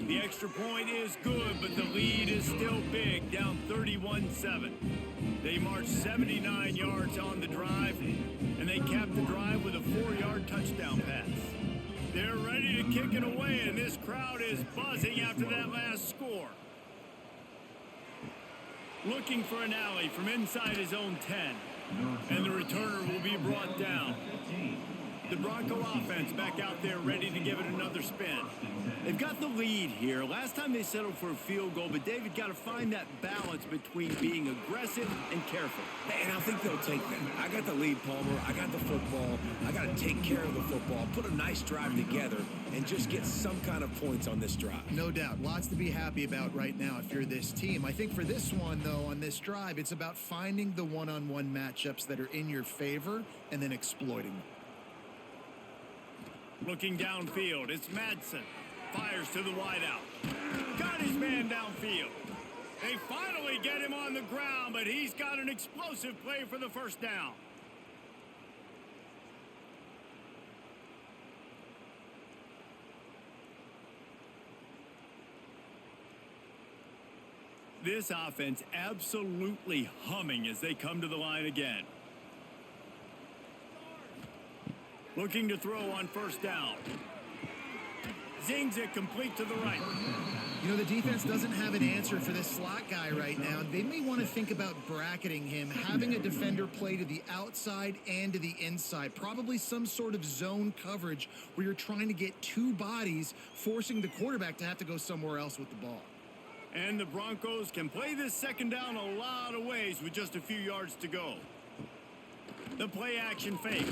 Speaker 1: The extra point is good, but the lead is still big, down 31-7. They marched 79 yards on the drive, and they capped the drive with a 4-yard touchdown pass. They're ready to kick it away, and this crowd is buzzing after that last score. Looking for an alley from inside his own 10. And the returner will be brought down. The Bronco offense back out there ready to give it another spin. They've got the lead here. Last time they settled for a field goal, but David got to find that balance between being aggressive and careful.
Speaker 2: And I think they'll take that. I got the lead, Palmer. I got the football. I got to take care of the football, put a nice drive together, and just get some kind of points on this drive.
Speaker 3: No doubt. Lots to be happy about right now if you're this team. I think for this one, though, on this drive, it's about finding the one-on-one matchups that are in your favor and then exploiting them.
Speaker 1: Looking downfield, it's Madsen. Fires to the wideout. Got his man downfield. They finally get him on the ground, but he's got an explosive play for the first down. This offense absolutely humming as they come to the line again. Looking to throw on first down. Zings it complete to the right.
Speaker 3: You know, the defense doesn't have an answer for this slot guy right now. They may want to think about bracketing him, having a defender play to the outside and to the inside. Probably some sort of zone coverage where you're trying to get 2 bodies, forcing the quarterback to have to go somewhere else with the ball.
Speaker 1: And the Broncos can play this second down a lot of ways with just a few yards to go. The play action fake.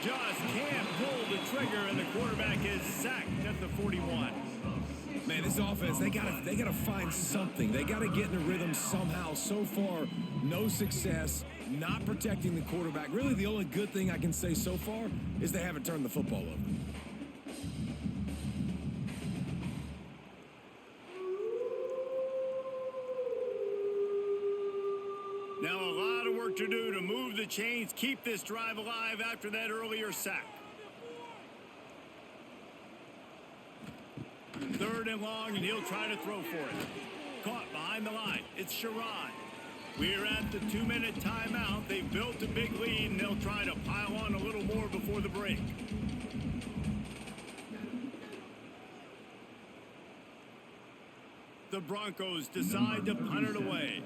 Speaker 1: Just can't pull the trigger, and the quarterback is sacked at the 41.
Speaker 2: Man, this offense, they gotta find something. They gotta get in a rhythm somehow. So far, no success, not protecting the quarterback. Really, the only good thing I can say so far is they haven't turned the football over.
Speaker 1: Now a lot of work to do to move the chains, keep this drive alive after that earlier sack. 3rd and long, and he'll try to throw for it. Caught behind the line. It's Sherrod. We're at the 2-minute timeout. They've built a big lead, and they'll try to pile on a little more before the break. The Broncos decide to punt it away.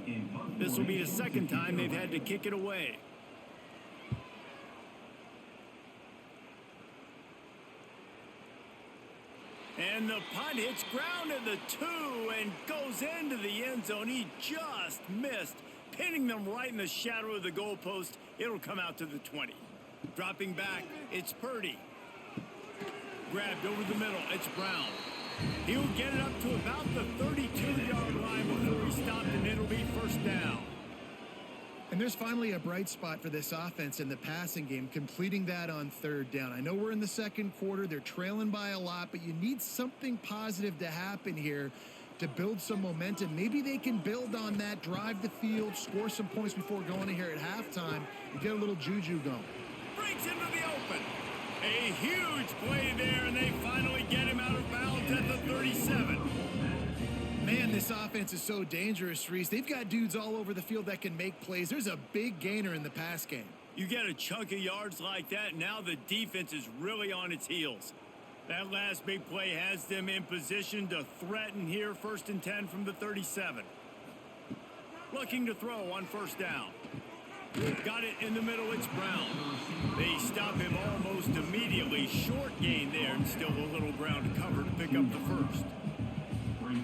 Speaker 1: This will be the second time they've had to kick it away. And the punt hits ground at the 2 and goes into the end zone. He just missed, pinning them right in the shadow of the goalpost. It'll come out to the 20. Dropping back, it's Purdy. Grabbed over the middle, it's Brown. He'll get it up to about the 32-yard line before he stopped, and it'll be first down.
Speaker 3: And there's finally a bright spot for this offense in the passing game, completing that on third down. I know we're in the second quarter. They're trailing by a lot, but you need something positive to happen here to build some momentum. Maybe they can build on that, drive the field, score some points before going in here at halftime and get a little juju going.
Speaker 1: Breaks into the open. A huge play there, and they finally get him out of bounds at the 37.
Speaker 3: Man, this offense is so dangerous, Reese. They've got dudes all over the field that can make plays. There's a big gainer in the pass game.
Speaker 1: You get a chunk of yards like that, now the defense is really on its heels. That last big play has them in position to threaten here, 1st and 10 from the 37. Looking to throw on first down. Got it in the middle, it's Brown. They stop him almost immediately. Short gain there, and still a little ground to cover to pick up the first.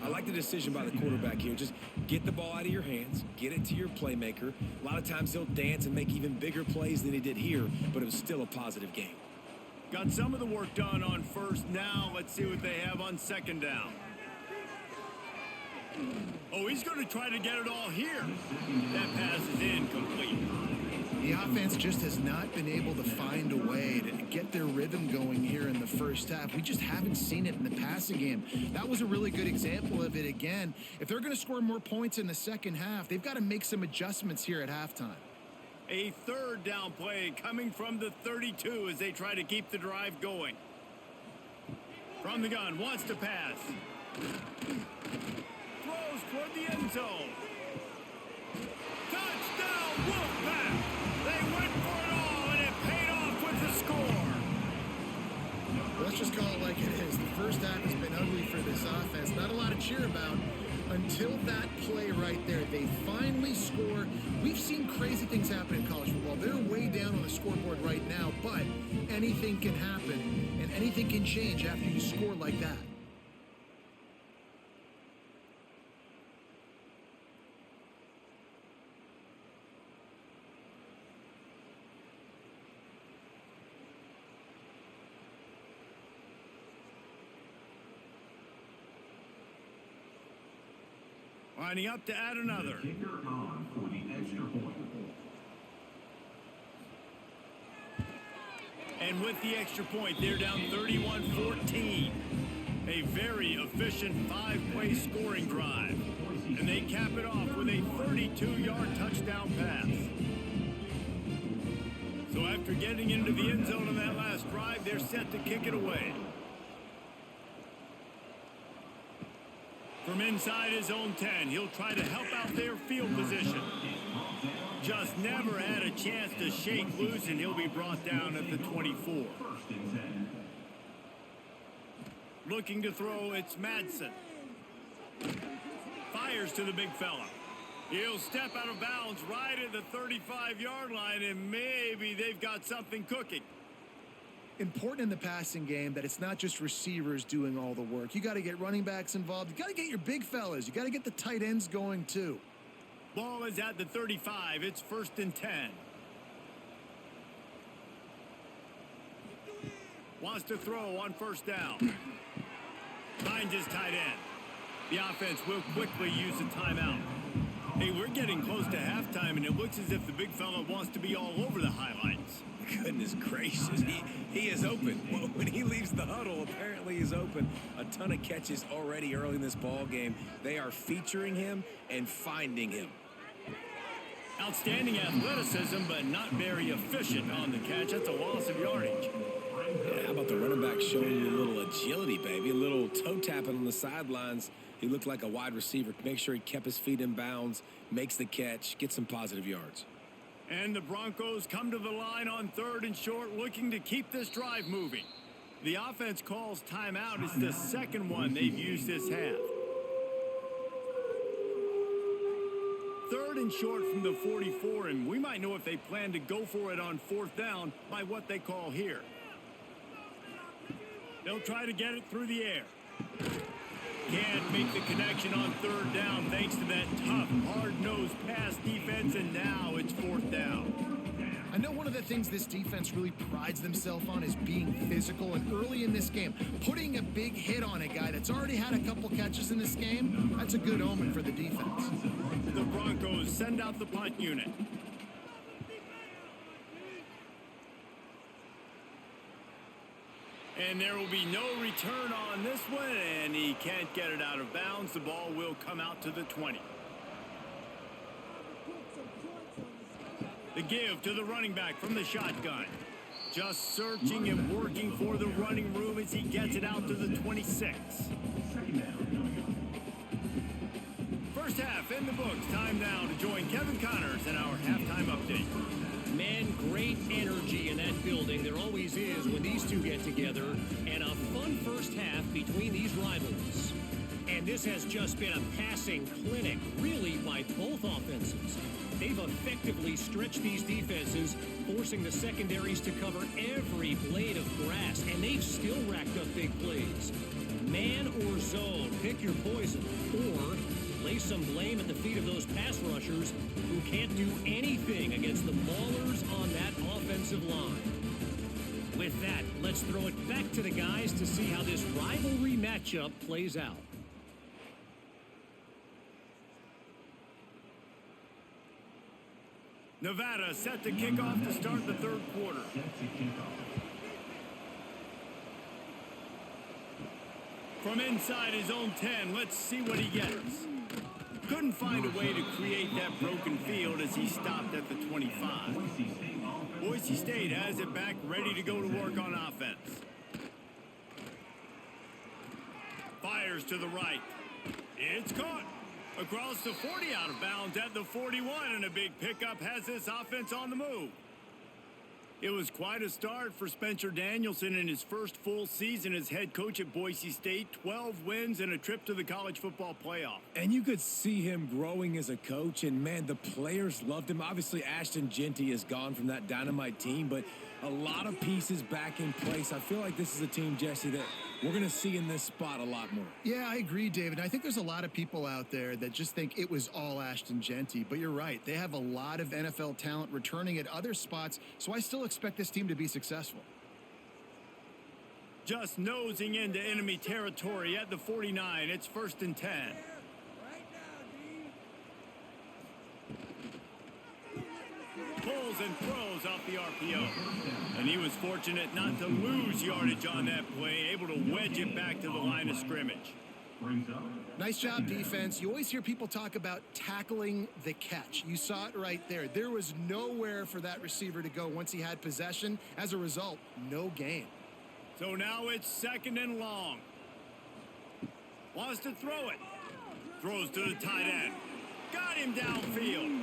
Speaker 2: I like the decision by the quarterback here. Just get the ball out of your hands, get it to your playmaker. A lot of times he'll dance and make even bigger plays than he did here, but it was still a positive game.
Speaker 1: Got some of the work done on first. Now let's see what they have on second down. Oh, he's going to try to get it all here. That pass is incomplete.
Speaker 3: The offense just has not been able to find a way to get their rhythm going here in the first half. We just haven't seen it in the passing game. That was a really good example of it again. If they're going to score more points in the second half, they've got to make some adjustments here at halftime.
Speaker 1: A third down play coming from the 32 as they try to keep the drive going. From the gun, wants to pass. Throws toward the end zone. Touchdown, Wolfpack! They went for it all, and it paid off with the score.
Speaker 3: Let's just call it like it is. The first half has been ugly for this offense. Not a lot to cheer about until that play right there. They finally score. We've seen crazy things happen in college football. They're way down on the scoreboard right now, but anything can happen, and anything can change after you score like that.
Speaker 1: Lining up to add another. And with the extra point, they're down 31-14. A very efficient 5-play scoring drive. And they cap it off with a 32-yard touchdown pass. So after getting into the end zone on that last drive, they're set to kick it away. From inside his own 10, he'll try to help out their field position. Just never had a chance to shake loose, and he'll be brought down at the 24. Looking to throw, it's Madsen. Fires to the big fella. He'll step out of bounds right at the 35-yard line, and maybe they've got something cooking.
Speaker 3: Important in the passing game that it's not just receivers doing all the work. You got to get running backs involved. You got to get your big fellas. You got to get the tight ends going too.
Speaker 1: Ball is at the 35. It's 1st and 10. Wants to throw on first down. Finds his tight end. The offense will quickly use a timeout. Hey, we're getting close to halftime, and it looks as if the big fella wants to be all over the highlights.
Speaker 2: Goodness gracious, he is open. When he leaves the huddle, apparently he's open. A ton of catches already early in this ball game. They are featuring him and finding him.
Speaker 1: Outstanding athleticism, but not very efficient on the catch. That's a loss of yardage.
Speaker 2: Yeah, how about the running back showing you a little agility, baby? A little toe tapping on the sidelines. He looked like a wide receiver. Make sure he kept his feet in bounds, makes the catch, gets some positive yards.
Speaker 1: And the Broncos come to the line on 3rd and short, looking to keep this drive moving. The offense calls timeout. It's the second one they've used this half. 3rd and short from the 44, and we might know if they plan to go for it on 4th down by what they call here. They'll try to get it through the air. Can't make the connection on 3rd down thanks to that tough, hard-nosed pass defense, and now it's 4th down.
Speaker 3: I know one of the things this defense really prides themselves on is being physical, and early in this game, putting a big hit on a guy that's already had a couple catches in this game, that's a good omen for the defense.
Speaker 1: The Broncos send out the punt unit. And there will be no return on this one, and he can't get it out of bounds. The ball will come out to the 20. The give to the running back from the shotgun. Just searching and working for the running room as he gets it out to the 26. First half in the books. Time now to join Kevin Connors in our halftime update.
Speaker 4: Man, great energy in that building. There always is when these two get together. And a fun first half between these rivals. And this has just been a passing clinic, really, by both offenses. They've effectively stretched these defenses, forcing the secondaries to cover every blade of grass. And they've still racked up big plays. Man or zone, pick your poison. Or lay some blame at the feet of those pass rushers who can't do anything against the maulers on that offensive line. With that, let's throw it back to the guys to see how this rivalry matchup plays out.
Speaker 1: Nevada set to kick off to start the third quarter. From inside his own 10, let's see what he gets. Couldn't find a way to create that broken field as he stopped at the 25. Boise State has it back, ready to go to work on offense. Fires to the right. It's caught. Across the 40, out of bounds at the 41, and a big pickup has this offense on the move. It was quite a start for Spencer Danielson in his first full season as head coach at Boise State. 12 wins and a trip to the college football playoff.
Speaker 2: And you could see him growing as a coach, and man, the players loved him. Obviously, Ashton Genty is gone from that dynamite team, but a lot of pieces back in place. I feel like this is a team, Jesse, that we're going to see in this spot a lot more.
Speaker 3: Yeah, I agree, David. I think there's a lot of people out there that just think it was all Ashton Genty, but you're right. They have a lot of NFL talent returning at other spots, so I still expect this team to be successful.
Speaker 1: Just nosing into enemy territory at the 49. It's 1st and 10. Pulls and throws off the RPO. And he was fortunate not to lose yardage on that play, able to wedge it back to the line of scrimmage.
Speaker 3: Nice job, defense. You always hear people talk about tackling the catch. You saw it right there. There was nowhere for that receiver to go once he had possession. As a result, no gain.
Speaker 1: So now it's 2nd and long. Wants to throw it. Throws to the tight end. Got him downfield.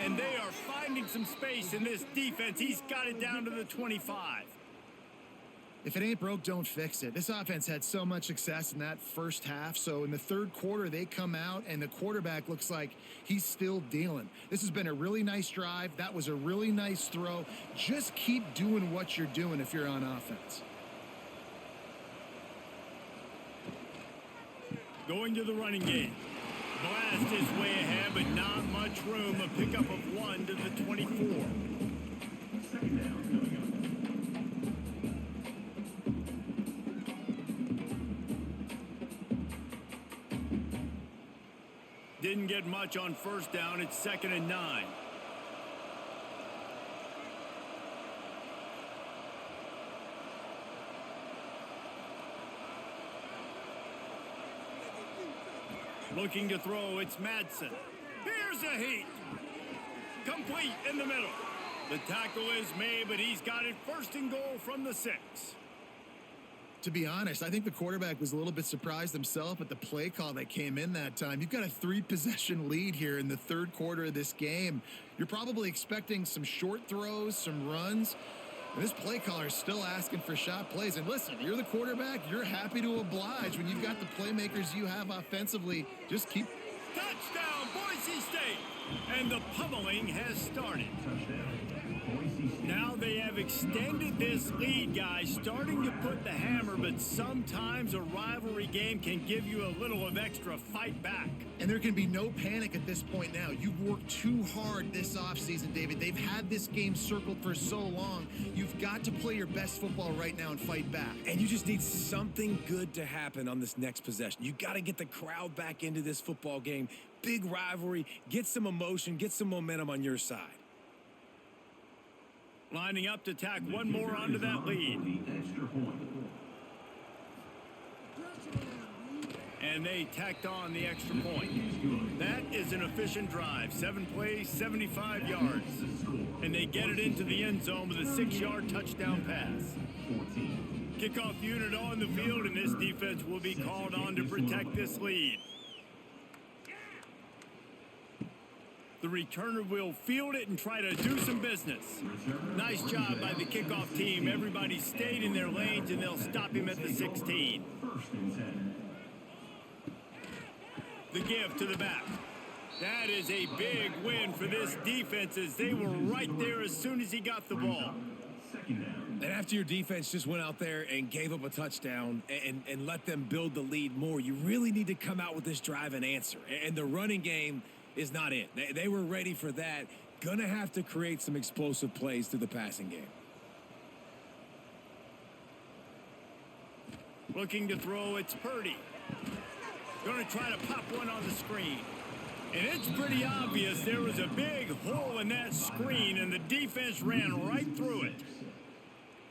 Speaker 1: And they are finding some space in this defense. He's got it down to the 25.
Speaker 3: If it ain't broke, don't fix it. This offense had so much success in that first half. So in the third quarter, they come out, and the quarterback looks like he's still dealing. This has been a really nice drive. That was a really nice throw. Just keep doing what you're doing if you're on offense.
Speaker 1: Going to the running game. Blast his way ahead, but not much room. A pickup of 1 to the 24. Didn't get much on first down. It's 2nd and 9. Looking to throw, it's Madsen. Here's a heat. Complete in the middle. The tackle is made, but he's got it 1st and goal from the 6.
Speaker 3: To be honest, I think the quarterback was a little bit surprised himself at the play call that came in that time. You've got a 3-possession lead here in the third quarter of this game. You're probably expecting some short throws, some runs. And this play caller is still asking for shot plays. And listen, you're the quarterback. You're happy to oblige when you've got the playmakers you have offensively. Just keep.
Speaker 1: Touchdown, Boise State. And the pummeling has started. Now they have extended this lead, guys, starting to put the hammer, but sometimes a rivalry game can give you a little of extra fight back.
Speaker 3: And there can be no panic at this point now. You've worked too hard this offseason, David. They've had this game circled for so long. You've got to play your best football right now and fight back.
Speaker 2: And you just need something good to happen on this next possession. You got to get the crowd back into this football game. Big rivalry. Get some emotion. Get some momentum on your side.
Speaker 1: Lining up to tack one more onto that lead. And they tacked on the extra point. That is an efficient drive. 7 plays, 75 yards. And they get it into the end zone with a 6-yard touchdown pass. Kickoff unit on the field, and this defense will be called on to protect this lead. The returner will field it and try to do some business. Nice job by the kickoff team. Everybody stayed in their lanes, and they'll stop him at the 16. The give to the back. That is a big win for this defense, as they were right there as soon as he got the ball.
Speaker 2: And after your defense just went out there and gave up a touchdown and let them build the lead more, you really need to come out with this drive and answer. And the running game is not it. They were ready for that. Gonna have to create some explosive plays through the passing game.
Speaker 1: Looking to throw, it's Purdy. Going to try to pop one on the screen. And it's pretty obvious there was a big hole in that screen, and the defense ran right through it.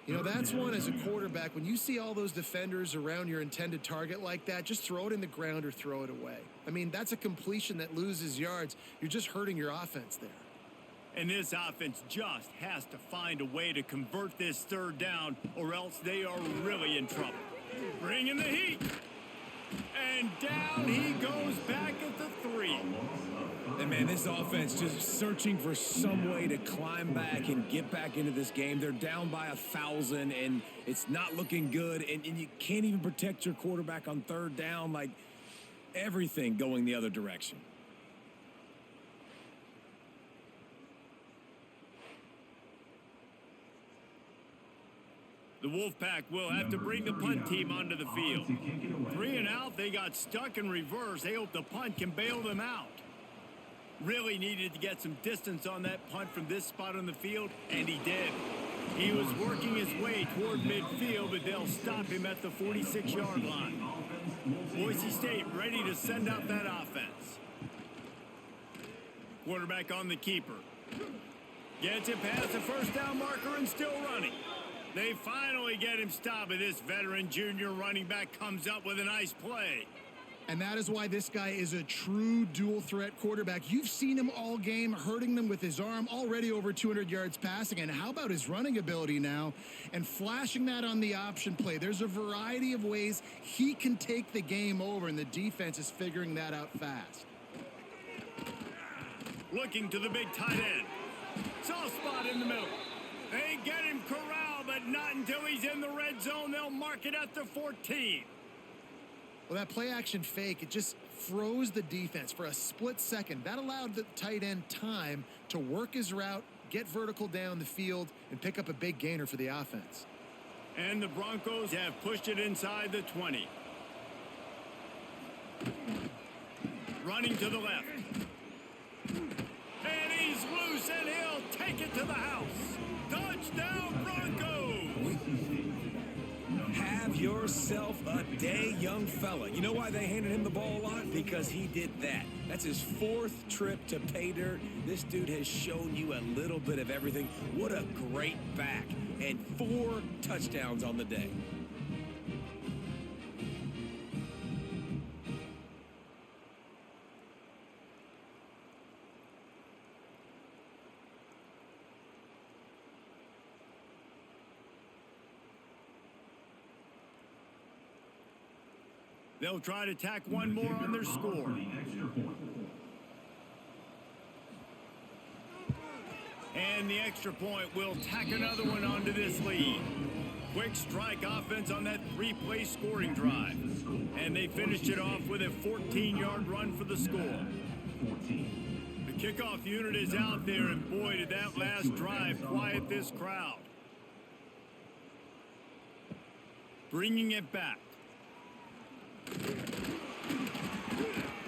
Speaker 3: You know, that's one as a quarterback. When you see all those defenders around your intended target like that, just throw it in the ground or throw it away. I mean, that's a completion that loses yards. You're just hurting your offense there.
Speaker 1: And this offense just has to find a way to convert this third down, or else they are really in trouble. Bringing the heat. And down he goes back at the 3.
Speaker 2: And, man, this offense just searching for some way to climb back and get back into this game. They're down by 1,000, and it's not looking good. And you can't even protect your quarterback on third down. Like, everything going the other direction.
Speaker 1: The Wolfpack will have to bring the punt team onto the field. 3 and out, they got stuck in reverse. They hope the punt can bail them out. Really needed to get some distance on that punt from this spot on the field, and he did. He was working his way toward midfield, but they'll stop him at the 46-yard line. Boise State ready to send out that offense. Quarterback on the keeper. Gets it past the first down marker and still running. They finally get him stopped, but this veteran junior running back comes up with a nice play.
Speaker 3: And that is why this guy is a true dual-threat quarterback. You've seen him all game, hurting them with his arm, already over 200 yards passing. And how about his running ability now? And flashing that on the option play. There's a variety of ways he can take the game over, and the defense is figuring that out fast.
Speaker 1: Looking to the big tight end. Soft spot in the middle. They get him corralled, but not until he's in the red zone. They'll mark it at the 14.
Speaker 3: Well, that play-action fake, it just froze the defense for a split second. That allowed the tight end time to work his route, get vertical down the field, and pick up a big gainer for the offense.
Speaker 1: And the Broncos have pushed it inside the 20. Running to the left. And he's loose, and he'll take it to the house. Touchdown, Broncos!
Speaker 2: Have yourself a day, young fella. You know why they handed him the ball a lot? Because he did that. That's his 4th trip to pay dirt. This dude has shown you a little bit of everything. What a great back. And 4 touchdowns on the day.
Speaker 1: They'll try to tack one more on their score. And the extra point will tack another one onto this lead. Quick strike offense on that 3-play scoring drive. And they finished it off with a 14-yard run for the score. The kickoff unit is out there, and boy, did that last drive quiet this crowd. Bringing it back.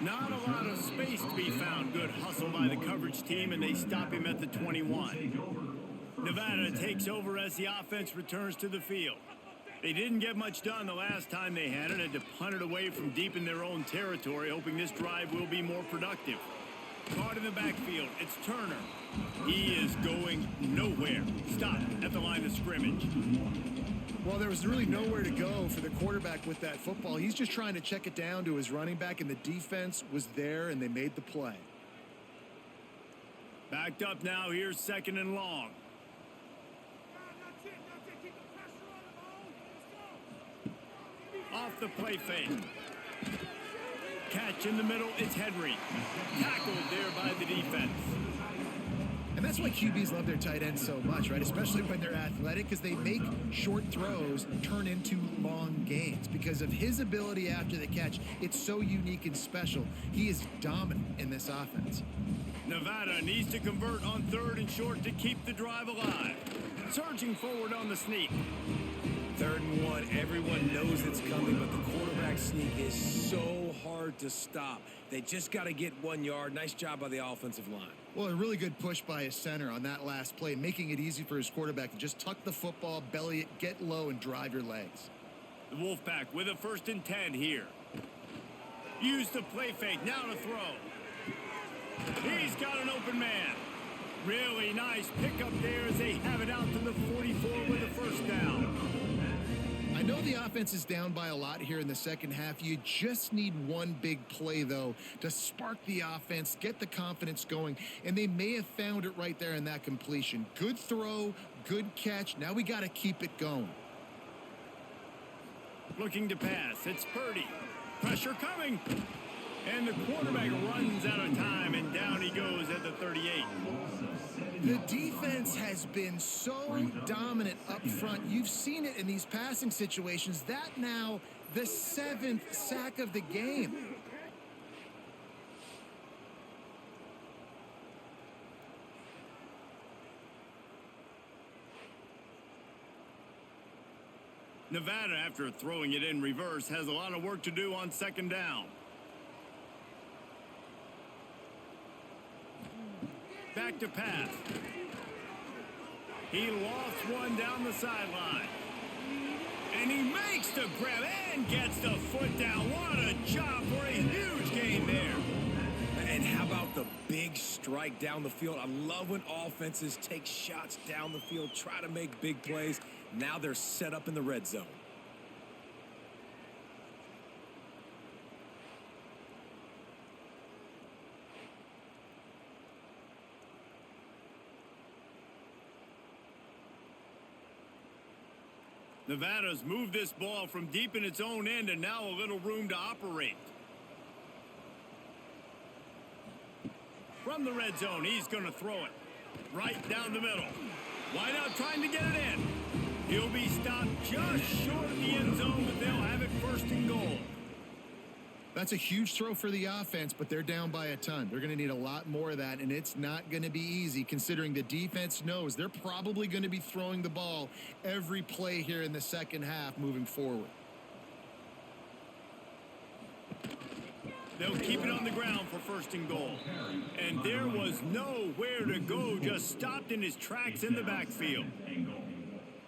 Speaker 1: Not a lot of space to be found. Good hustle by the coverage team, and they stop him at the 21. Nevada takes over as the offense returns to the field. They didn't get much done the last time they had it. Had to punt it away from deep in their own territory, hoping this drive will be more productive. Caught in the backfield, it's Turner. He is going nowhere. Stop at the line of scrimmage.
Speaker 3: Well, there was really nowhere to go for the quarterback with that football. He's just trying to check it down to his running back, and the defense was there, and they made the play.
Speaker 1: Backed up now. Here's 2nd and long. Off the play fake. Catch in the middle. It's Henry. Tackled there by the defense.
Speaker 3: And that's why QBs love their tight ends so much, right? Especially when they're athletic, because they make short throws turn into long gains. Because of his ability after the catch, it's so unique and special. He is dominant in this offense.
Speaker 1: Nevada needs to convert on 3rd and short to keep the drive alive. Surging forward on the sneak.
Speaker 2: 3rd and 1. Everyone knows it's coming, but the quarterback sneak is so hard to stop. They just got to get 1 yard. Nice job by the offensive line.
Speaker 3: Well, a really good push by his center on that last play, making it easy for his quarterback to just tuck the football, belly it, get low, and drive your legs.
Speaker 1: The Wolfpack with a 1st and 10 here. Use the play fake. Now to throw. He's got an open man. Really nice pickup there as they have it out to the 44 with a 1st down.
Speaker 3: I know the offense is down by a lot here in the second half. You just need one big play, though, to spark the offense, get the confidence going, and they may have found it right there in that completion. Good throw, good catch. Now we got to keep it going.
Speaker 1: Looking to pass. It's Purdy. Pressure coming. And the quarterback runs out of time, and down he goes at the 38.
Speaker 3: The defense has been so dominant up front. You've seen it in these passing situations. That now the 7th sack of the game.
Speaker 1: Nevada, after throwing it in reverse, has a lot of work to do on 2nd down. Back to pass. He lost one down the sideline. And he makes the grab and gets the foot down. What a job for a huge gain there.
Speaker 2: And how about the big strike down the field? I love when offenses take shots down the field, try to make big plays. Now they're set up in the red zone.
Speaker 1: Nevada's moved this ball from deep in its own end, and now a little room to operate. From the red zone, he's going to throw it right down the middle. Wide out trying to get it in. He'll be stopped just short of the end zone, but they'll have it 1st and goal.
Speaker 3: That's a huge throw for the offense, but they're down by a ton. They're going to need a lot more of that, and it's not going to be easy considering the defense knows they're probably going to be throwing the ball every play here in the second half moving forward.
Speaker 1: They'll keep it on the ground for 1st and goal. And there was nowhere to go, just stopped in his tracks in the backfield.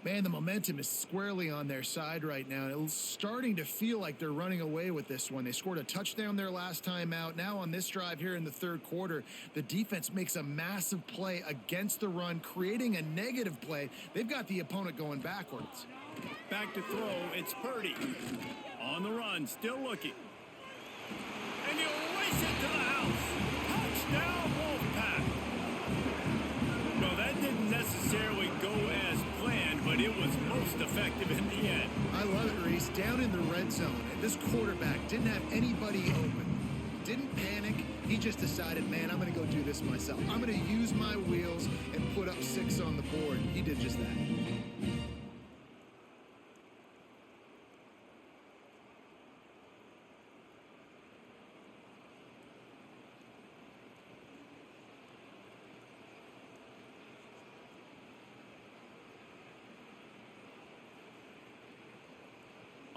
Speaker 3: Man, the momentum is squarely on their side right now. It's starting to feel like they're running away with this one. They scored a touchdown their last time out. Now on this drive here in the 3rd quarter, the defense makes a massive play against the run, creating a negative play. They've got the opponent going backwards.
Speaker 1: Back to throw, it's Purdy. On the run, still looking. And he'll race it to the house. Touchdown, Wolfpack. Well, that didn't necessarily go as planned, but it was most effective in the end.
Speaker 3: I love it, Reese. Down in the red zone, this quarterback didn't have anybody open. Didn't panic. He just decided, man, I'm going to go do this myself. I'm going to use my wheels and put up 6 on the board. He did just that.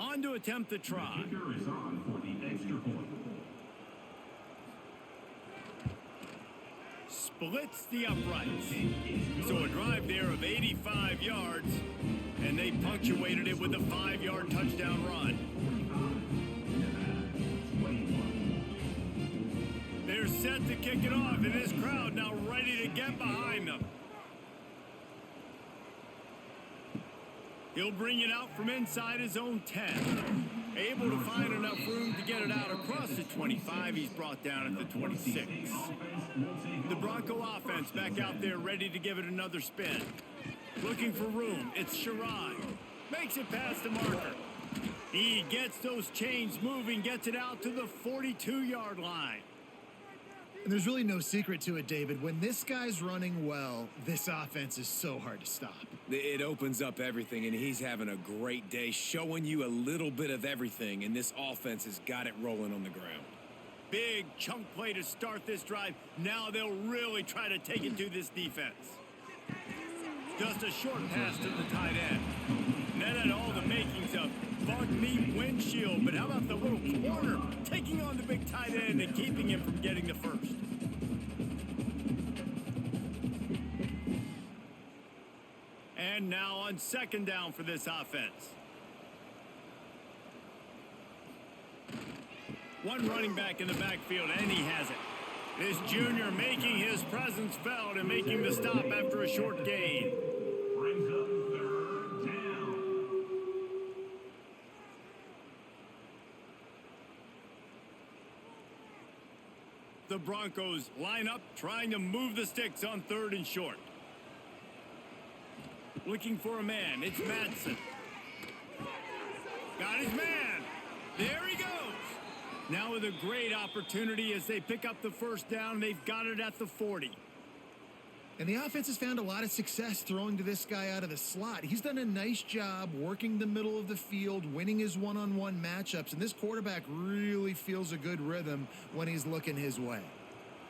Speaker 1: On to attempt the try. Splits the uprights. So a drive there of 85 yards, and they punctuated it with a 5-yard touchdown run. They're set to kick it off, and this crowd now ready to get behind them. He'll bring it out from inside his own 10. Able to find enough room to get it out across the 25. He's brought down at the 26. The Bronco offense back out there ready to give it another spin. Looking for room. It's Sherrod. Makes it past the marker. He gets those chains moving, gets it out to the 42-yard line.
Speaker 3: And there's really no secret to it, David. When this guy's running well, this offense is so hard to stop.
Speaker 2: It opens up everything, and he's having a great day, showing you a little bit of everything, and this offense has got it rolling on the ground.
Speaker 1: Big chunk play to start this drive. Now they'll really try to take it to this defense. Just a short pass to the tight end. And that had all the makings of bug meat windshield, but how about the little corner taking on the big tight end and keeping him from getting the first? And now on second down for this offense. One running back in the backfield, and he has it. This junior making his presence felt and making the stop after a short gain.
Speaker 5: Brings up third down.
Speaker 1: The Broncos line up, trying to move the sticks on 3rd and short. Looking for a man. It's Madsen. Got his man. There he goes. Now with a great opportunity as they pick up the first down. They've got it at the 40.
Speaker 3: And the offense has found a lot of success throwing to this guy out of the slot. He's done a nice job working the middle of the field, winning his one-on-one matchups, and this quarterback really feels a good rhythm when he's looking his way.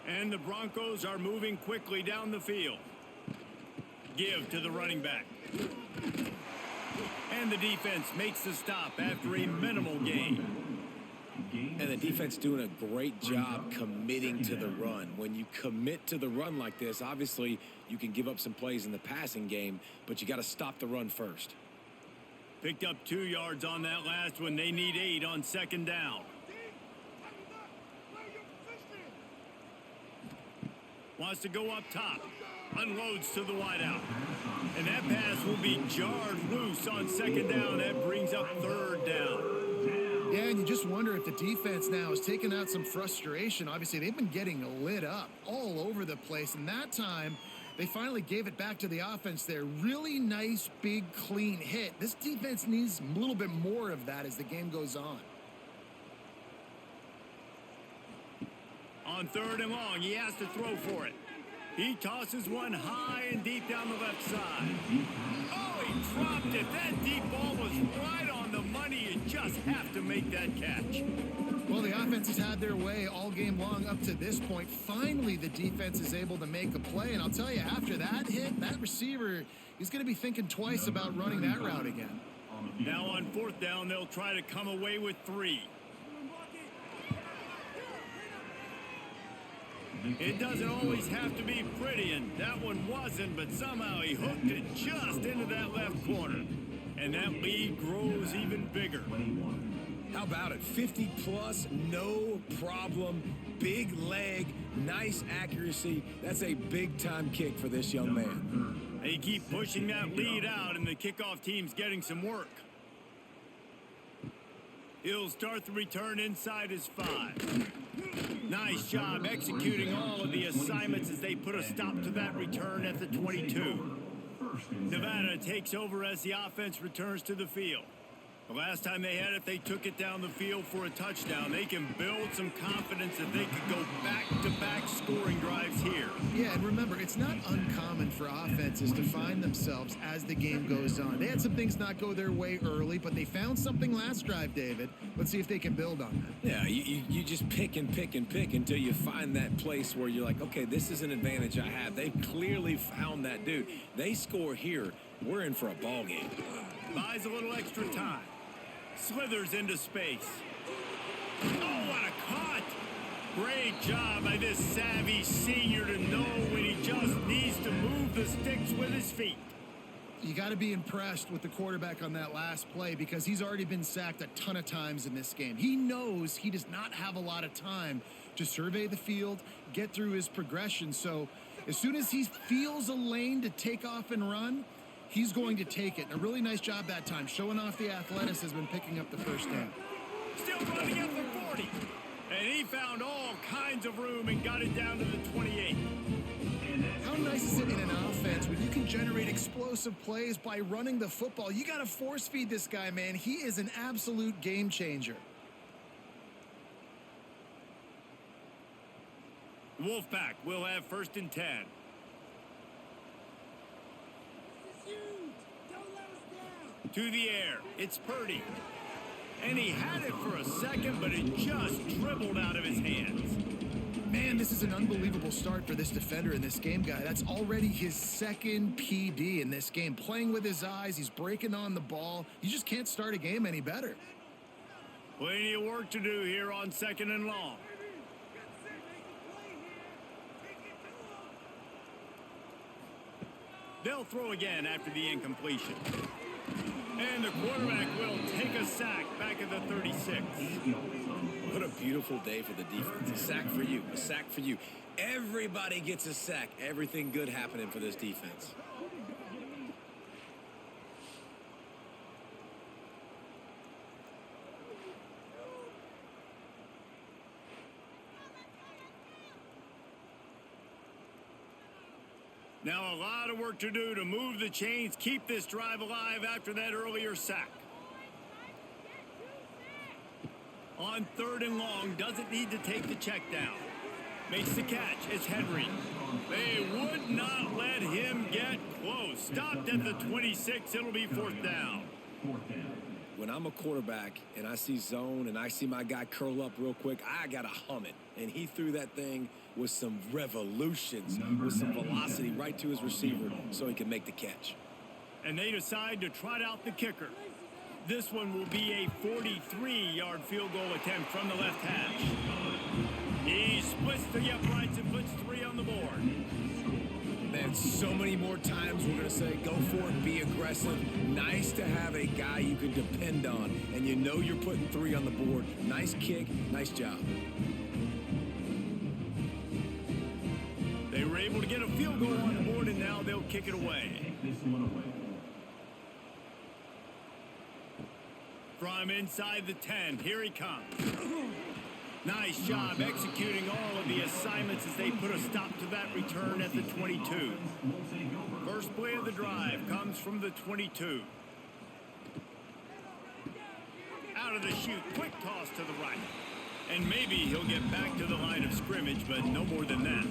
Speaker 1: And the Broncos are moving quickly down the field. Give to the running back. And the defense makes the stop after a minimal gain.
Speaker 2: And the defense doing a great job committing to the run. When you commit to the run like this, obviously you can give up some plays in the passing game, but you got to stop the run first.
Speaker 1: Picked up 2 yards on that last one. They need 8 on second down. Wants to go up top. Unloads to the wideout. And that pass will be jarred loose on second down. That brings up 3rd down.
Speaker 3: Yeah, and you just wonder if the defense now has taken out some frustration. Obviously, they've been getting lit up all over the place. And that time, they finally gave it back to the offense there. Really nice, big, clean hit. This defense needs a little bit more of that as the game goes on.
Speaker 1: On 3rd and long, he has to throw for it. He tosses one high and deep down the left side. Oh, he dropped it. That deep ball was right on the money. You just have to make that catch.
Speaker 3: Well, the offense has had their way all game long up to this point. Finally, the defense is able to make a play. And I'll tell you, after that hit, that receiver, he's going to be thinking twice about running that route again.
Speaker 1: Now on 4th down, they'll try to come away with 3. It doesn't always have to be pretty, and that one wasn't, but somehow he hooked it just into that left corner. And that lead grows even bigger.
Speaker 2: How about it? 50 plus, no problem. Big leg, nice accuracy. That's a big-time kick for this young man.
Speaker 1: They keep pushing that lead out, and the kickoff team's getting some work. He'll start the return inside his 5. Nice job executing all of the assignments as they put a stop to that return at the 22. Nevada takes over as the offense returns to the field. The last time they had it, they took it down the field for a touchdown. They can build some confidence that they could go back-to-back scoring drives here.
Speaker 3: Yeah, and remember, it's not uncommon for offenses to find themselves as the game goes on. They had some things not go their way early, but they found something last drive, David. Let's see if they can build on that.
Speaker 2: Yeah, you just pick and pick and pick until you find that place where you're like, okay, this is an advantage I have. They've clearly found that dude. They score here, we're in for a ball game.
Speaker 1: Buys a little extra time. Slithers into space. Oh, what a cut! Great job by this savvy senior to know when he just needs to move the sticks with his feet.
Speaker 3: You got to be impressed with the quarterback on that last play because he's already been sacked a ton of times in this game. He knows he does not have a lot of time to survey the field, get through his progression. So as soon as he feels a lane to take off and run, He's going to take it. And a really nice job that time, showing off the athleticism and picking up the first down.
Speaker 1: Still running at the 40. And he found all kinds of room and got it down to the 28.
Speaker 3: How nice is it in an offense when you can generate explosive plays by running the football? You got to force feed this guy, man. He is an absolute game changer.
Speaker 1: Wolfpack will have 1st and 10. To the air, it's Purdy. And he had it for a second, but it just dribbled out of his hands.
Speaker 3: Man, this is an unbelievable start for this defender in this game, guy. That's already his 2nd PD in this game. Playing with his eyes, he's breaking on the ball. You just can't start a game any better.
Speaker 1: Plenty of work to do here on 2nd and long. They'll throw again after the incompletion. And the quarterback will take a sack back at the 36.
Speaker 2: What a beautiful day for the defense. A sack for you. A sack for you. Everybody gets a sack. Everything good happening for this defense.
Speaker 1: Now a lot of work to do to move the chains, keep this drive alive after that earlier sack. On 3rd and long, doesn't need to take the check down. Makes the catch. It's Henry. They would not let him get close. Stopped at the 26. It'll be 4th down.
Speaker 2: When I'm a quarterback and I see zone and I see my guy curl up real quick, I got to hum it. And he threw that thing with some revolutions, with some velocity right to his receiver so he can make the catch.
Speaker 1: And they decide to trot out the kicker. This one will be a 43-yard field goal attempt from the left hash. He splits the uprights and puts 3 on the board.
Speaker 2: Man, so many more times we're going to say, go for it, be aggressive. Nice to have a guy you can depend on, and you know you're putting 3 on the board. Nice kick, nice job.
Speaker 1: They were able to get a field goal on the board, and now they'll kick it away. From inside the 10, here he comes. Nice job executing all of the assignments as they put a stop to that return at the 22. First play of the drive comes from the 22. Out of the chute, quick toss to the right. And maybe he'll get back to the line of scrimmage, but no more than that.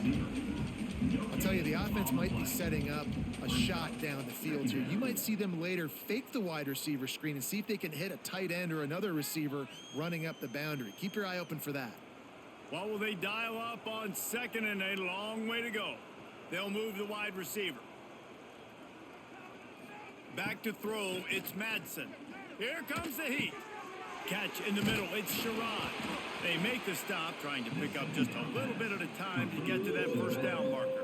Speaker 3: I'll tell you, the offense might be setting up a shot down the field here. You might see them later fake the wide receiver screen and see if they can hit a tight end or another receiver running up the boundary. Keep your eye open for that.
Speaker 1: What will they dial up on 2nd and a long way to go? They'll move the wide receiver. Back to throw, it's Madsen. Here comes the heat. Catch in the middle, it's Sherrod. They make the stop, trying to pick up just a little bit at a time to get to that 1st down marker.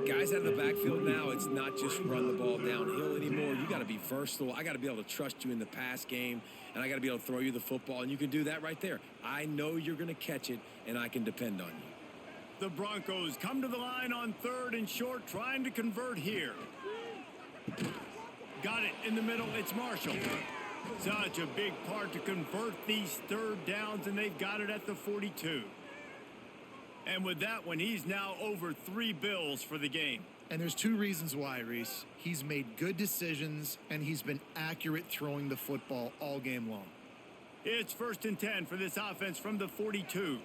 Speaker 2: Guys out of the backfield now, it's not just run the ball downhill anymore. You got to be versatile. I got to be able to trust you in the pass game, and I got to be able to throw you the football, and you can do that right there. I know you're going to catch it, and I can depend on you.
Speaker 1: The Broncos come to the line on 3rd and short, trying to convert here. Got it in the middle, it's Marshall. Such a big part to convert these 3rd downs, and they've got it at the 42. And with that one, he's now over 3 bills for the game.
Speaker 3: And there's 2 reasons why, Reese. He's made good decisions, and he's been accurate throwing the football all game long.
Speaker 1: It's 1st and 10 for this offense from the 42.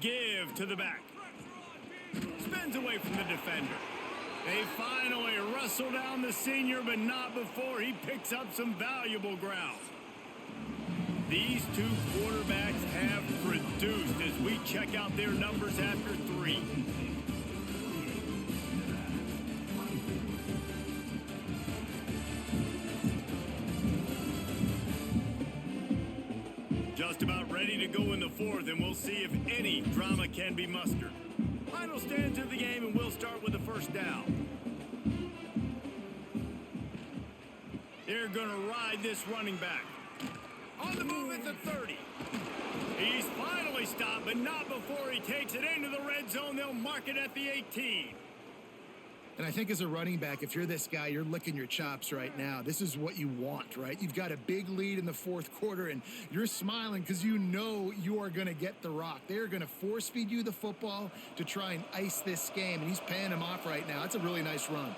Speaker 1: Give to the back. Spins away from the defender. They finally wrestle down the senior, but not before he picks up some valuable ground. These 2 quarterbacks have produced as we check out their numbers after 3. Just about ready to go in the 4th, and we'll see if any drama can be mustered. Final stanza of the game, and we'll start with the 1st down. They're going to ride this running back. On the move at the 30. He's finally stopped, but not before he takes it into the red red zone. They'll mark it at the 18.
Speaker 3: And I think as a running back, if you're this guy, you're licking your chops right now. This is what you want, right? You've got a big lead in the fourth quarter, and you're smiling because you know you are going to get the rock. They're going to force feed you the football to try and ice this game, and he's paying him off right now. That's a really nice run.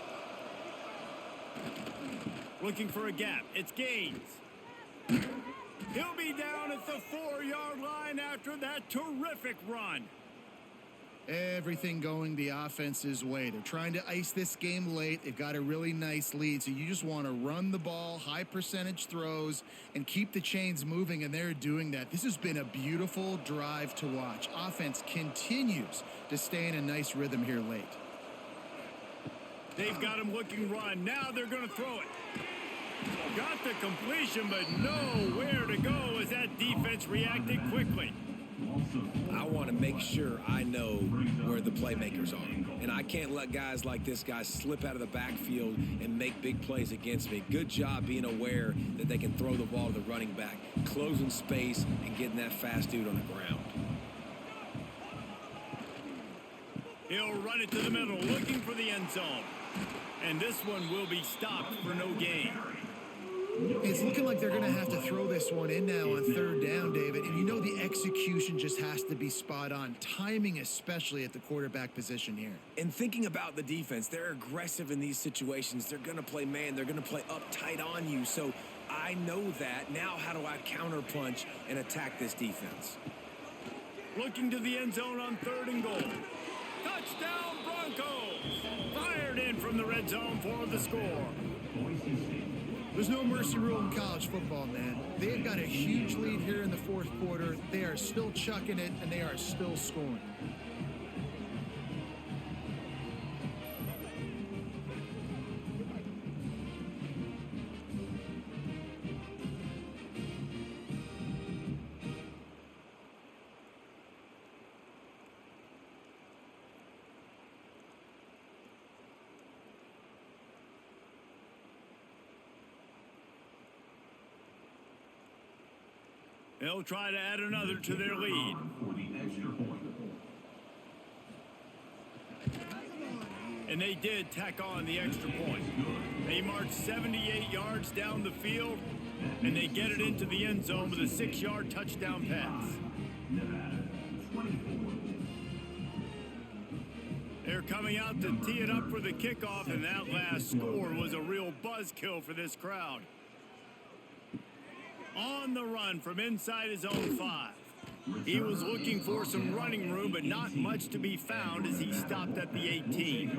Speaker 1: Looking for a gap. It's Gaines. He'll be down at the 4-yard line after that terrific run.
Speaker 3: Everything going the offense's way. They're trying to ice this game late. They've got a really nice lead, so you just want to run the ball, high percentage throws, and keep the chains moving, and they're doing that. This has been a beautiful drive to watch. Offense continues to stay in a nice rhythm here late.
Speaker 1: They've got him looking run. Now they're going to throw it. Got the completion, but nowhere to go as that defense reacted quickly.
Speaker 2: I want to make sure I know where the playmakers are. And I can't let guys like this guy slip out of the backfield and make big plays against me. Good job being aware that they can throw the ball to the running back, closing space, and getting that fast dude on the ground.
Speaker 1: He'll run it to the middle, looking for the end zone. And this one will be stopped for no gain.
Speaker 3: It's looking like they're going to have to throw this one in now on third down, David. And you know the execution just has to be spot on. Timing especially at the quarterback position here.
Speaker 2: And thinking about the defense, they're aggressive in these situations. They're going to play man. They're going to play up tight on you. So I know that. Now how do I counterpunch and attack this defense?
Speaker 1: Looking to the end zone on 3rd and goal. Touchdown Broncos! Fired in from the red zone for the score.
Speaker 3: There's no mercy rule in college football, man. They've got a huge lead here in the fourth quarter. They are still chucking it, and they are still scoring.
Speaker 1: They'll try to add another to their lead. And they did tack on the extra point. They marched 78 yards down the field, and they get it into the end zone with a 6-yard touchdown pass. They're coming out to tee it up for the kickoff, and that last score was a real buzzkill for this crowd. On the run from inside his own 5. He was looking for some running room, but not much to be found as he stopped at the 18.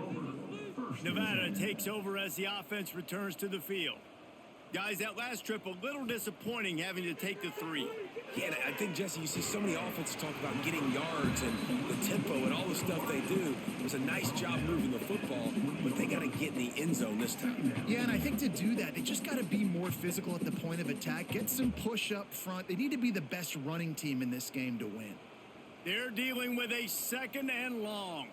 Speaker 1: Nevada takes over as the offense returns to the field. Guys, that last trip a little disappointing having to take the 3.
Speaker 2: Yeah, and I think, Jesse, you see so many offenses talk about getting yards and the tempo and all the stuff they do. It was a nice job moving the football, but they got to get in the end zone this time.
Speaker 3: Yeah, and I think to do that, they just got to be more physical at the point of attack, get some push up front. They need to be the best running team in this game to win.
Speaker 1: They're dealing with a 2nd and long.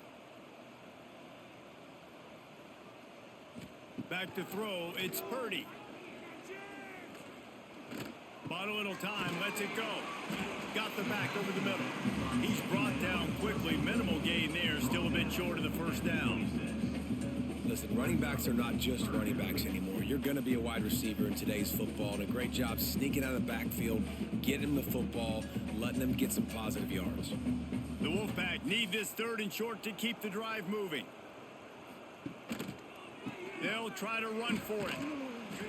Speaker 1: Back to throw, it's Purdy. Bought a little time, lets it go. Got the back over the middle. He's brought down quickly. Minimal gain there, still a bit short of the first down.
Speaker 2: Listen, running backs are not just running backs anymore. You're going to be a wide receiver in today's football, and a great job sneaking out of the backfield, getting the football, letting them get some positive yards.
Speaker 1: The Wolfpack need this 3rd and short to keep the drive moving. They'll try to run for it.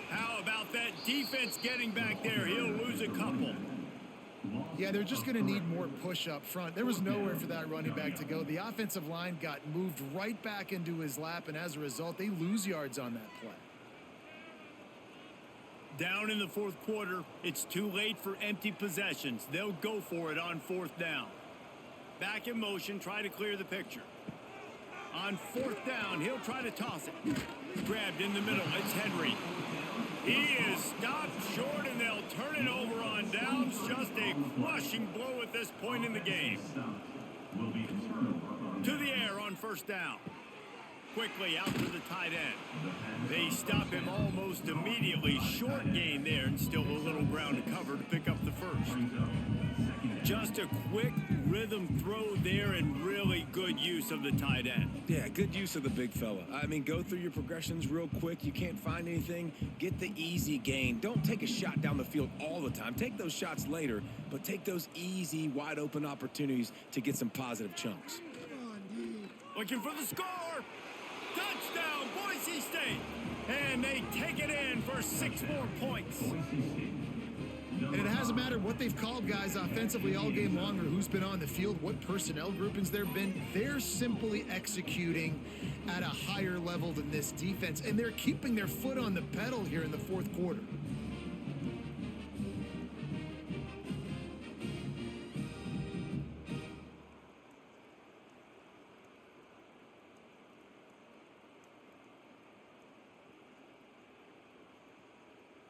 Speaker 1: How about that defense getting back there? He'll lose a couple.
Speaker 3: Yeah, they're just going to need more push up front. There was nowhere for that running back to go. The offensive line got moved right back into his lap, and as a result, they lose yards on that play.
Speaker 1: Down in the fourth quarter, it's too late for empty possessions. They'll go for it on 4th down. Back in motion, try to clear the picture. On 4th down, he'll try to toss it. Grabbed in the middle, it's Henry. He is stopped short, and they'll turn it over on downs. Just a crushing blow at this point in the game. To the air on 1st down. Quickly out to the tight end. They stop him almost immediately. Short gain there, and still a little ground to cover to pick up the 1st. Just a quick rhythm throw there, and really good good use of the tight end.
Speaker 2: Yeah, good use of the big fella. I mean, go through your progressions real quick. You can't find anything, get the easy gain. Don't take a shot down the field all the time. Take those shots later, but take those easy, wide-open opportunities to get some positive chunks.
Speaker 1: Looking for the score. Touchdown, Boise State. And they take it in for 6 more points.
Speaker 3: And it hasn't mattered what they've called guys offensively all game long or who's been on the field, what personnel groupings there have been. They're simply executing at a higher level than this defense, and they're keeping their foot on the pedal here in the fourth quarter.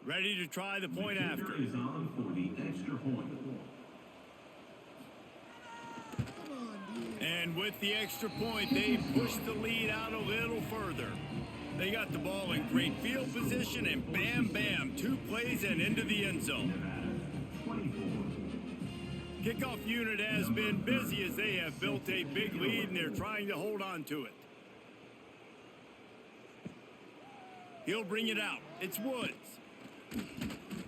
Speaker 1: Ready to try the point after.
Speaker 5: Is on for the extra point.
Speaker 1: And with the extra point, they push the lead out a little further. They got the ball in great field position, and bam, bam, 2 plays and into the end zone. Kickoff unit has been busy as they have built a big lead, and they're trying to hold on to it. He'll bring it out. It's Woods.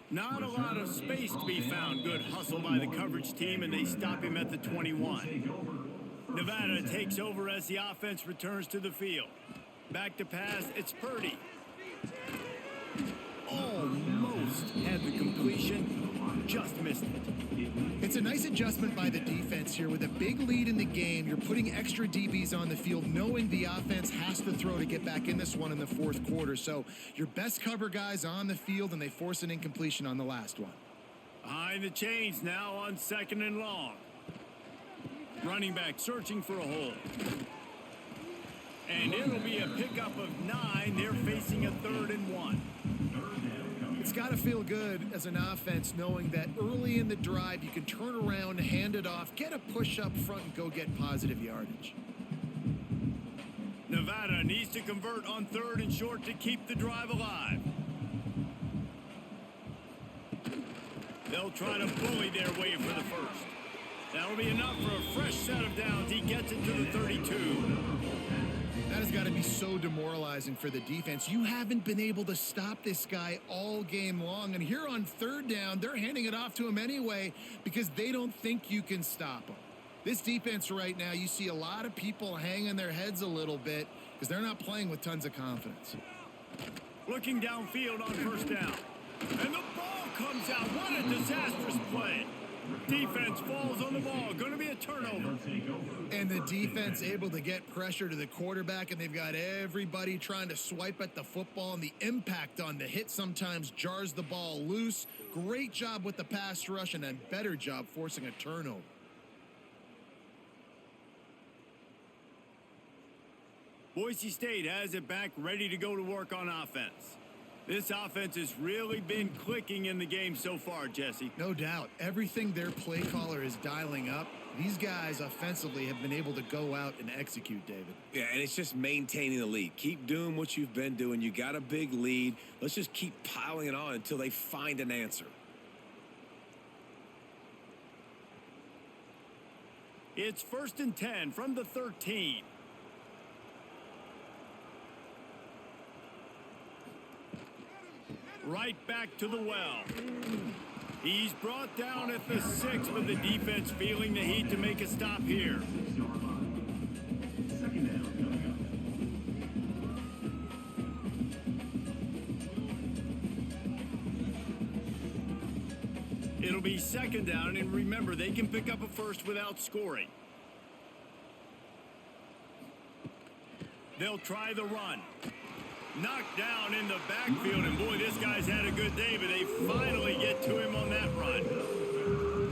Speaker 1: Not a lot of space to be found. Good hustle by the coverage team, and they stop him at the 21. Nevada takes over as the offense returns to the field. Back to pass, it's Purdy. Almost had the completion, just missed it.
Speaker 3: It's a nice adjustment by the defense here. With a big lead in the game, you're putting extra DBs on the field, knowing the offense has to throw to get back in this one in the fourth quarter. So your best cover guys on the field, and they force an incompletion on the last one.
Speaker 1: Behind the chains now on 2nd and long. Running back searching for a hole. And it'll be a pickup of 9. They're facing a 3rd and 1.
Speaker 3: It's got to feel good as an offense knowing that early in the drive you can turn around, hand it off, get a push up front, and go get positive yardage.
Speaker 1: Nevada needs to convert on 3rd and short to keep the drive alive. They'll try to bully their way for the first. That'll be enough for a fresh set of downs. He gets it to the 32.
Speaker 3: That has got to be so demoralizing for the defense. You haven't been able to stop this guy all game long. And here on 3rd down, they're handing it off to him anyway because they don't think you can stop him. This defense right now, you see a lot of people hanging their heads a little bit because they're not playing with tons of confidence.
Speaker 1: Looking downfield on 1st down. And the ball comes out. What a disastrous play. Defense falls on the ball. Going to be a turnover.
Speaker 3: And the defense able to get pressure to the quarterback, and they've got everybody trying to swipe at the football, and the impact on the hit sometimes jars the ball loose. Great job with the pass rush, and a better job forcing a turnover.
Speaker 1: Boise State has it back, ready to go to work on offense. This offense has really been clicking in the game so far, Jesse.
Speaker 3: No doubt. Everything their play caller is dialing up, these guys offensively have been able to go out and execute, David.
Speaker 2: Yeah, and it's just maintaining the lead. Keep doing what you've been doing. You got a big lead. Let's just keep piling it on until they find an answer.
Speaker 1: It's 1st and 10 from the 13. Right back to the well. He's brought down at the 6, but the defense feeling the heat to make a stop here. It'll be 2nd down, and remember, they can pick up a first without scoring. They'll try the run. Knocked down in the backfield, and boy, this guy's had a good day, but they finally get to him on that run.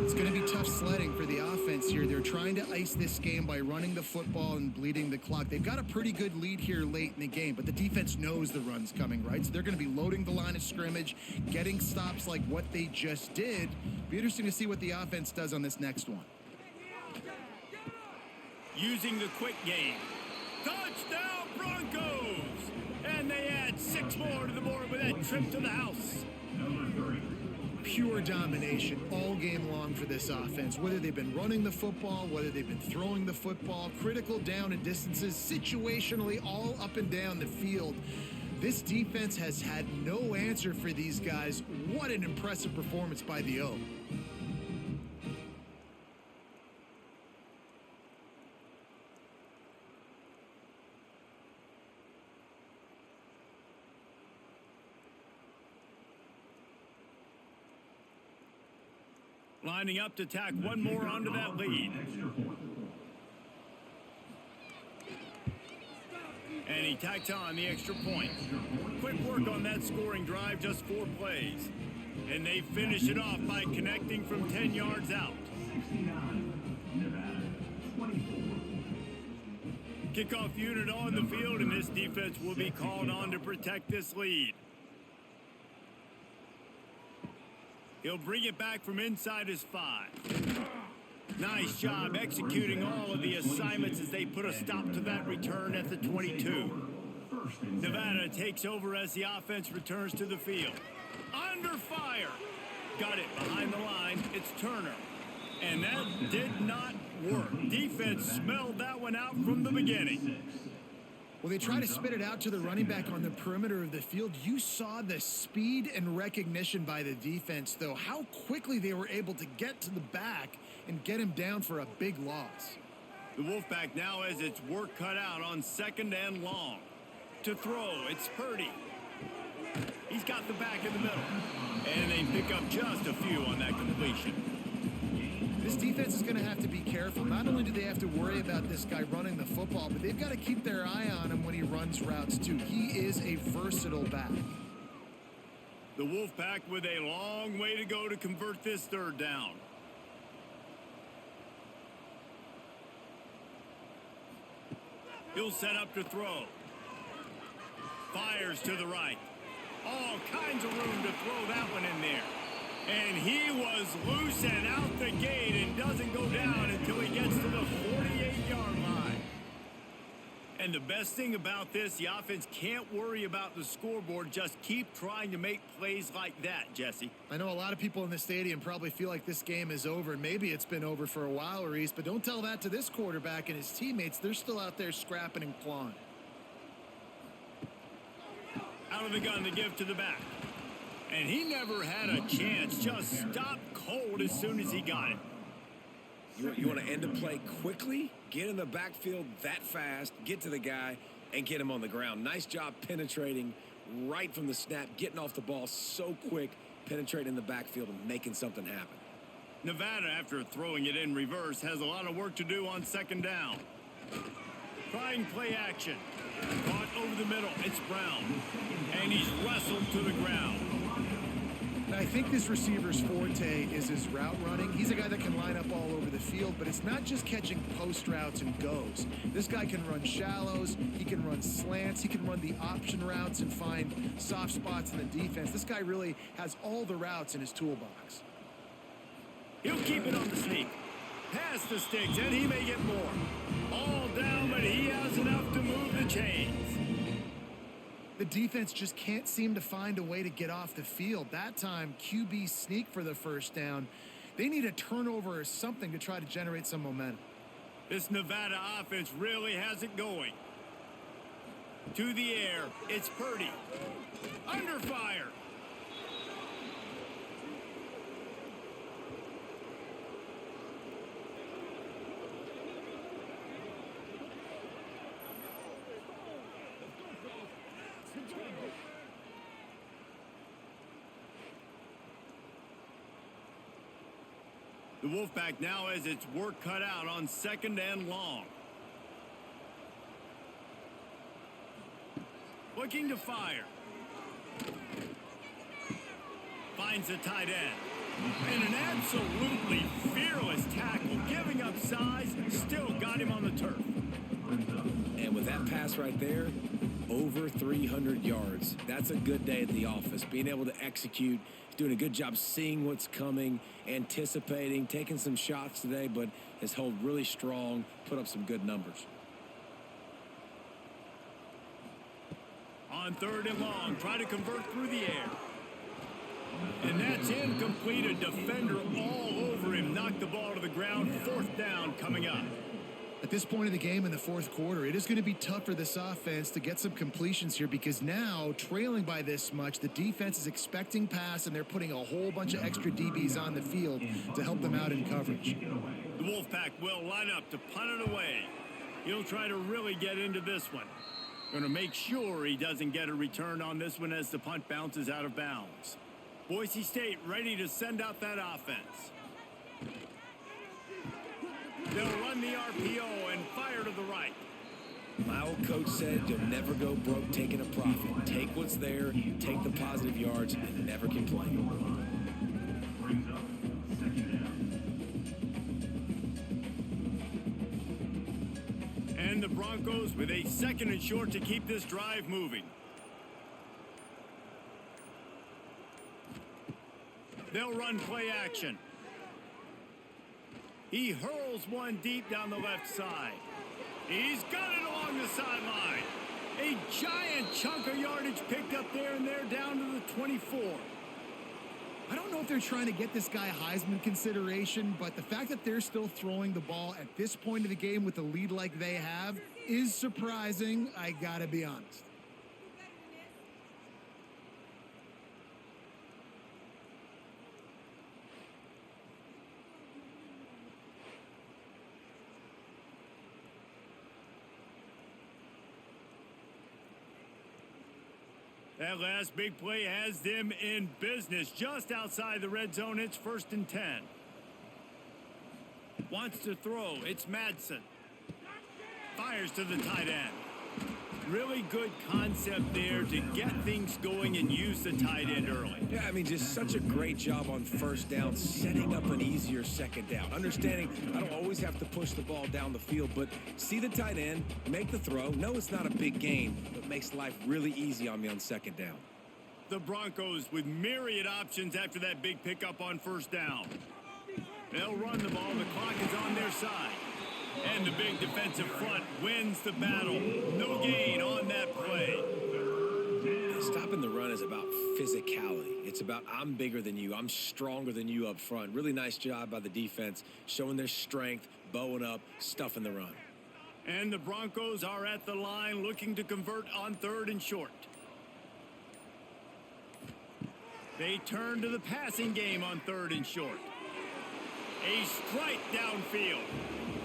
Speaker 3: It's going to be tough sledding for the offense here. They're trying to ice this game by running the football and bleeding the clock. They've got a pretty good lead here late in the game, but the defense knows the run's coming, right? So they're going to be loading the line of scrimmage, getting stops like what they just did. Be interesting to see what the offense does on this next one.
Speaker 1: Using the quick game. Touchdown, Broncos! And they add 6 more to the board with that trip to the house.
Speaker 3: pure domination all game long for this offense. Whether they've been running the football, whether they've been throwing the football, critical down and distances, situationally all up and down the field. This defense has had no answer for these guys. What an impressive performance by the O.
Speaker 1: Lining up to tack one more onto that lead. And he tacks on the extra point. Quick work on that scoring drive, just 4 plays. And they finish it off by connecting from 10 yards out. Kickoff unit on the field, and this defense will be called on to protect this lead. He'll bring it back from inside his 5. Nice job executing all of the assignments as they put a stop to that return at the 22. Nevada takes over as the offense returns to the field. Under fire. Got it behind the line. It's Turner. And that did not work. Defense smelled that one out from the beginning.
Speaker 3: Well, they try to spit it out to the running back on the perimeter of the field. You saw the speed and recognition by the defense, though. How quickly they were able to get to the back and get him down for a big loss.
Speaker 1: The Wolfpack now has its work cut out on 2nd and long. To throw, it's Purdy. He's got the back in the middle. And they pick up just a few on that completion.
Speaker 3: This defense is going to have to be careful. Not only do they have to worry about this guy running the football, but they've got to keep their eye on him when he runs routes, too. He is a versatile back.
Speaker 1: The Wolfpack with a long way to go to convert this 3rd down. He'll set up to throw. Fires to the right. All kinds of room to throw that one in there. And he was loose and out the gate and doesn't go down until he gets to the 48-yard line. And the best thing about this, the offense can't worry about the scoreboard. Just keep trying to make plays like that, Jesse.
Speaker 3: I know a lot of people in the stadium probably feel like this game is over. Maybe it's been over for a while, Reese, but don't tell that to this quarterback and his teammates. They're still out there scrapping and clawing.
Speaker 1: Out of the gun to give to the back. And he never had a chance. Just stopped cold as soon as he got it.
Speaker 2: You want to end a play quickly, get in the backfield that fast, get to the guy, and get him on the ground. Nice job penetrating right from the snap, getting off the ball so quick, penetrating the backfield and making something happen.
Speaker 1: Nevada, after throwing it in reverse, has a lot of work to do on 2nd down. Trying play action. Caught over the middle. It's Brown. And he's wrestled to the ground.
Speaker 3: I think this receiver's forte is his route running. He's a guy that can line up all over the field, but it's not just catching post routes and goes. This guy can run shallows, he can run slants, he can run the option routes and find soft spots in the defense. This guy really has all the routes in his toolbox.
Speaker 1: He'll keep it on the sneak. Past the sticks, and he may get more. All down, but he has enough to move the chains.
Speaker 3: The defense just can't seem to find a way to get off the field. That time, QB sneak for the 1st down. They need a turnover or something to try to generate some momentum.
Speaker 1: This Nevada offense really has it going. To the air, it's Purdy. Under fire. The Wolfpack now has its work cut out on 2nd and long. Looking to fire. Finds the tight end. And an absolutely fearless tackle, giving up size, still got him on the turf.
Speaker 2: And with that pass right there, over 300 yards. That's a good day at the office. Being able to execute, doing a good job seeing what's coming, anticipating, taking some shots today, but has held really strong, put up some good numbers.
Speaker 1: On 3rd and long, try to convert through the air. And that's incomplete. A defender all over him. Knocked the ball to the ground. Fourth down coming up.
Speaker 3: At this point of the game in the fourth quarter, it is going to be tough for this offense to get some completions here because now, trailing by this much, the defense is expecting pass, and they're putting a whole bunch of extra DBs on the field to help them out in coverage.
Speaker 1: The Wolfpack will line up to punt it away. He'll try to really get into this one. Going to make sure he doesn't get a return on this one as the punt bounces out of bounds. Boise State ready to send out that offense. They'll run the RPO and fire to the right.
Speaker 2: My old coach said you'll never go broke taking a profit. Take what's there, take the positive yards, and never complain.
Speaker 5: Brings up second down.
Speaker 1: And the Broncos with a 2nd and short to keep this drive moving. They'll run play action. He hurls one deep down the left side. He's got it along the sideline. A giant chunk of yardage picked up there, and they're down to the 24.
Speaker 3: I don't know if they're trying to get this guy Heisman consideration, but the fact that they're still throwing the ball at this point of the game with a lead like they have is surprising, I gotta be honest.
Speaker 1: That last big play has them in business just outside the red zone. It's 1st and 10. Wants to throw. It's Madsen. Fires to the tight end. Really good concept there to get things going and use the tight end early.
Speaker 2: Yeah, I mean, just such a great job on first down, setting up an easier second down. Understanding I don't always have to push the ball down the field, but see the tight end, make the throw. No, it's not a big gain, but makes life really easy on me on second down.
Speaker 1: The Broncos with myriad options after that big pickup on first down. They'll run the ball. The clock is on their side. And the big defensive front wins the battle. No gain on that play.
Speaker 2: Stopping the run is about physicality. It's about I'm bigger than you. I'm stronger than you up front. Really nice job by the defense, showing their strength, bowing up, stuffing the run.
Speaker 1: And the Broncos are at the line looking to convert on 3rd and short. They turn to the passing game on 3rd and short. A strike downfield.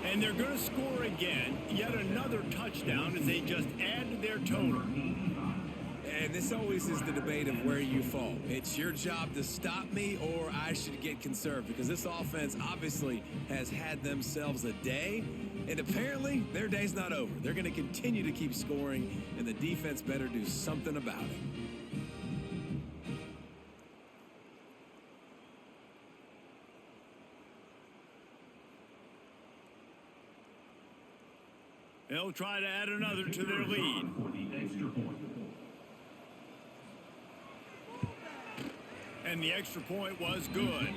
Speaker 1: And they're going to score again. Yet another touchdown as they just add to their total.
Speaker 2: And this always is the debate of where you fall. It's your job to stop me or I should get conserved because this offense obviously has had themselves a day. And apparently their day's not over. They're going to continue to keep scoring and the defense better do something about it.
Speaker 1: They'll try to add another to their lead.
Speaker 5: For the extra point.
Speaker 1: And the extra point was good.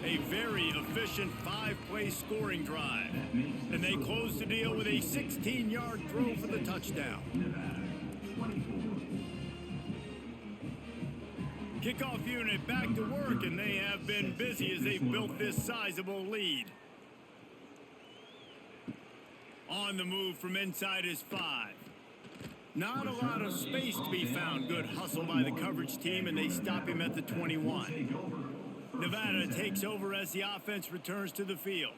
Speaker 1: A very efficient 5-play scoring drive. And they close the deal with a 16-yard throw for the touchdown. Kickoff unit back to work, and they have been busy as they've built this sizable lead. On the move from inside his 5. Not a lot of space to be found. Good hustle by the coverage team, and they stop him at the 21. Nevada takes over as the offense returns to the field.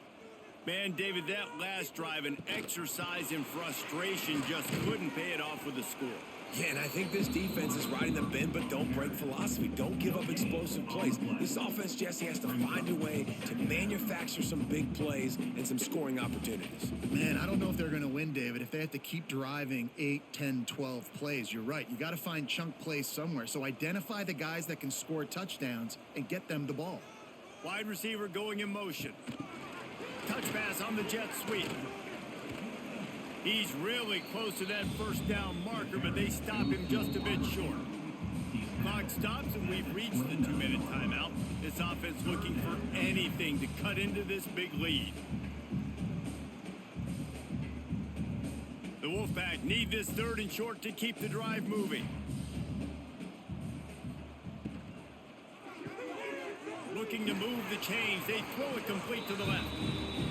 Speaker 1: Man, David, that last drive, an exercise in frustration, just couldn't pay it off with a score.
Speaker 2: Yeah, and I think this defense is riding the bend but don't break philosophy. Don't give up explosive plays. This offense, Jesse, has to find a way to manufacture some big plays and some scoring opportunities.
Speaker 3: Man, I don't know if they're going to win, David, if they have to keep driving 8, 10, 12 plays. You're right. You got to find chunk plays somewhere. So identify the guys that can score touchdowns and get them the ball.
Speaker 1: Wide receiver going in motion. Touch pass on the jet sweep. He's really close to that first down marker, but they stop him just a bit short. Clock stops, and we've reached the 2-minute timeout. This offense looking for anything to cut into this big lead. The Wolfpack need this 3rd and short to keep the drive moving. looking to move the chains. They throw it complete to the left.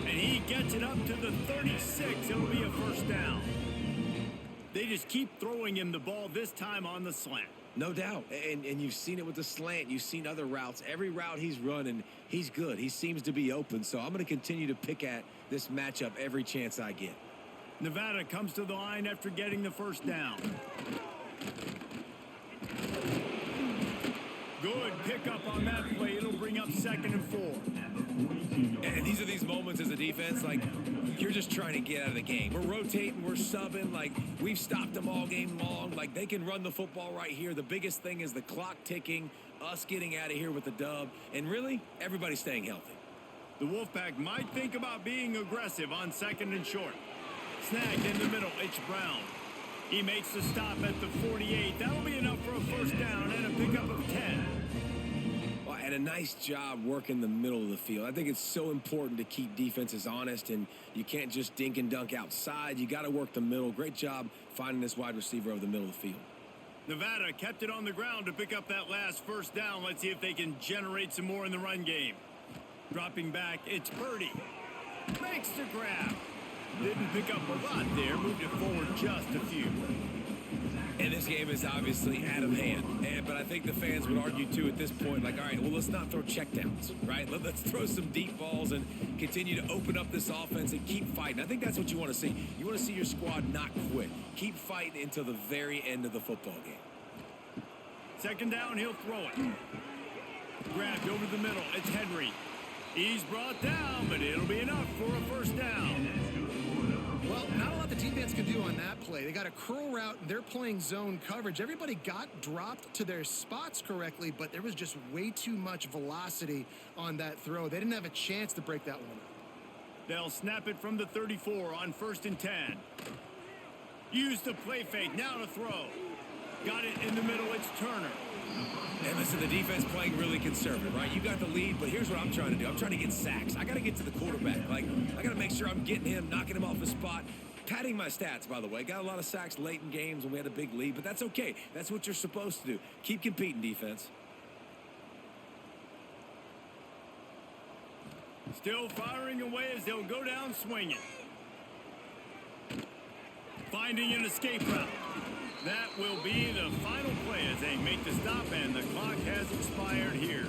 Speaker 1: And he gets it up to the 36. It'll be a first down. They just keep throwing him the ball, this time on the slant.
Speaker 2: No doubt. And you've seen it with the slant. You've seen other routes. Every route he's running, he's good. He seems to be open. So I'm going to continue to pick at this matchup every chance I get.
Speaker 1: Nevada comes to the line after getting the first down. Good pickup on that play. It'll bring up 2nd and 4.
Speaker 2: And these are these moments as a defense, like, you're just trying to get out of the game. We're rotating, we're subbing, like, we've stopped them all game long. Like, they can run the football right here. The biggest thing is the clock ticking, us getting out of here with the dub, and really, everybody staying healthy.
Speaker 1: The Wolfpack might think about being aggressive on 2nd and short. Snagged in the middle, it's Brown. He makes the stop at the 48. That'll be enough for a first down and a pickup of 10.
Speaker 2: Well, and a nice job working the middle of the field. I think it's so important to keep defenses honest, and you can't just dink and dunk outside. You got to work the middle. Great job finding this wide receiver over the middle of the field.
Speaker 1: Nevada kept it on the ground to pick up that last first down. Let's see if they can generate some more in the run game. Dropping back, it's Purdy. Makes the grab. Didn't pick up a lot there. Moved it forward just a few.
Speaker 2: And this game is obviously out of hand. But I think the fans would argue, too, at this point, like, all right, well, let's not throw checkdowns, right? Let's throw some deep balls and continue to open up this offense and keep fighting. I think that's what you want to see. You want to see your squad not quit. Keep fighting until the very end of the football game.
Speaker 1: 2nd down, he'll throw it. Grabbed over the middle. It's Henry. He's brought down, but it'll be enough for a first down.
Speaker 3: Well, not a lot the defense can do on that play. They got a curl route, and they're playing zone coverage. Everybody got dropped to their spots correctly, but there was just way too much velocity on that throw. They didn't have a chance to break that one up.
Speaker 1: They'll snap it from the 34 on 1st and 10. Use the play fake, now to throw. Got it in the middle, it's Turner.
Speaker 2: And listen, the defense playing really conservative, right? You got the lead, but here's what I'm trying to do. I'm trying to get sacks. I got to get to the quarterback. Like, I got to make sure I'm getting him, knocking him off his spot. Padding my stats, by the way. Got a lot of sacks late in games when we had a big lead, but that's okay. That's what you're supposed to do. Keep competing, defense.
Speaker 1: Still firing away as they'll go down swinging. Finding an escape route. That will be the final play as they make the stop, and the clock has expired here.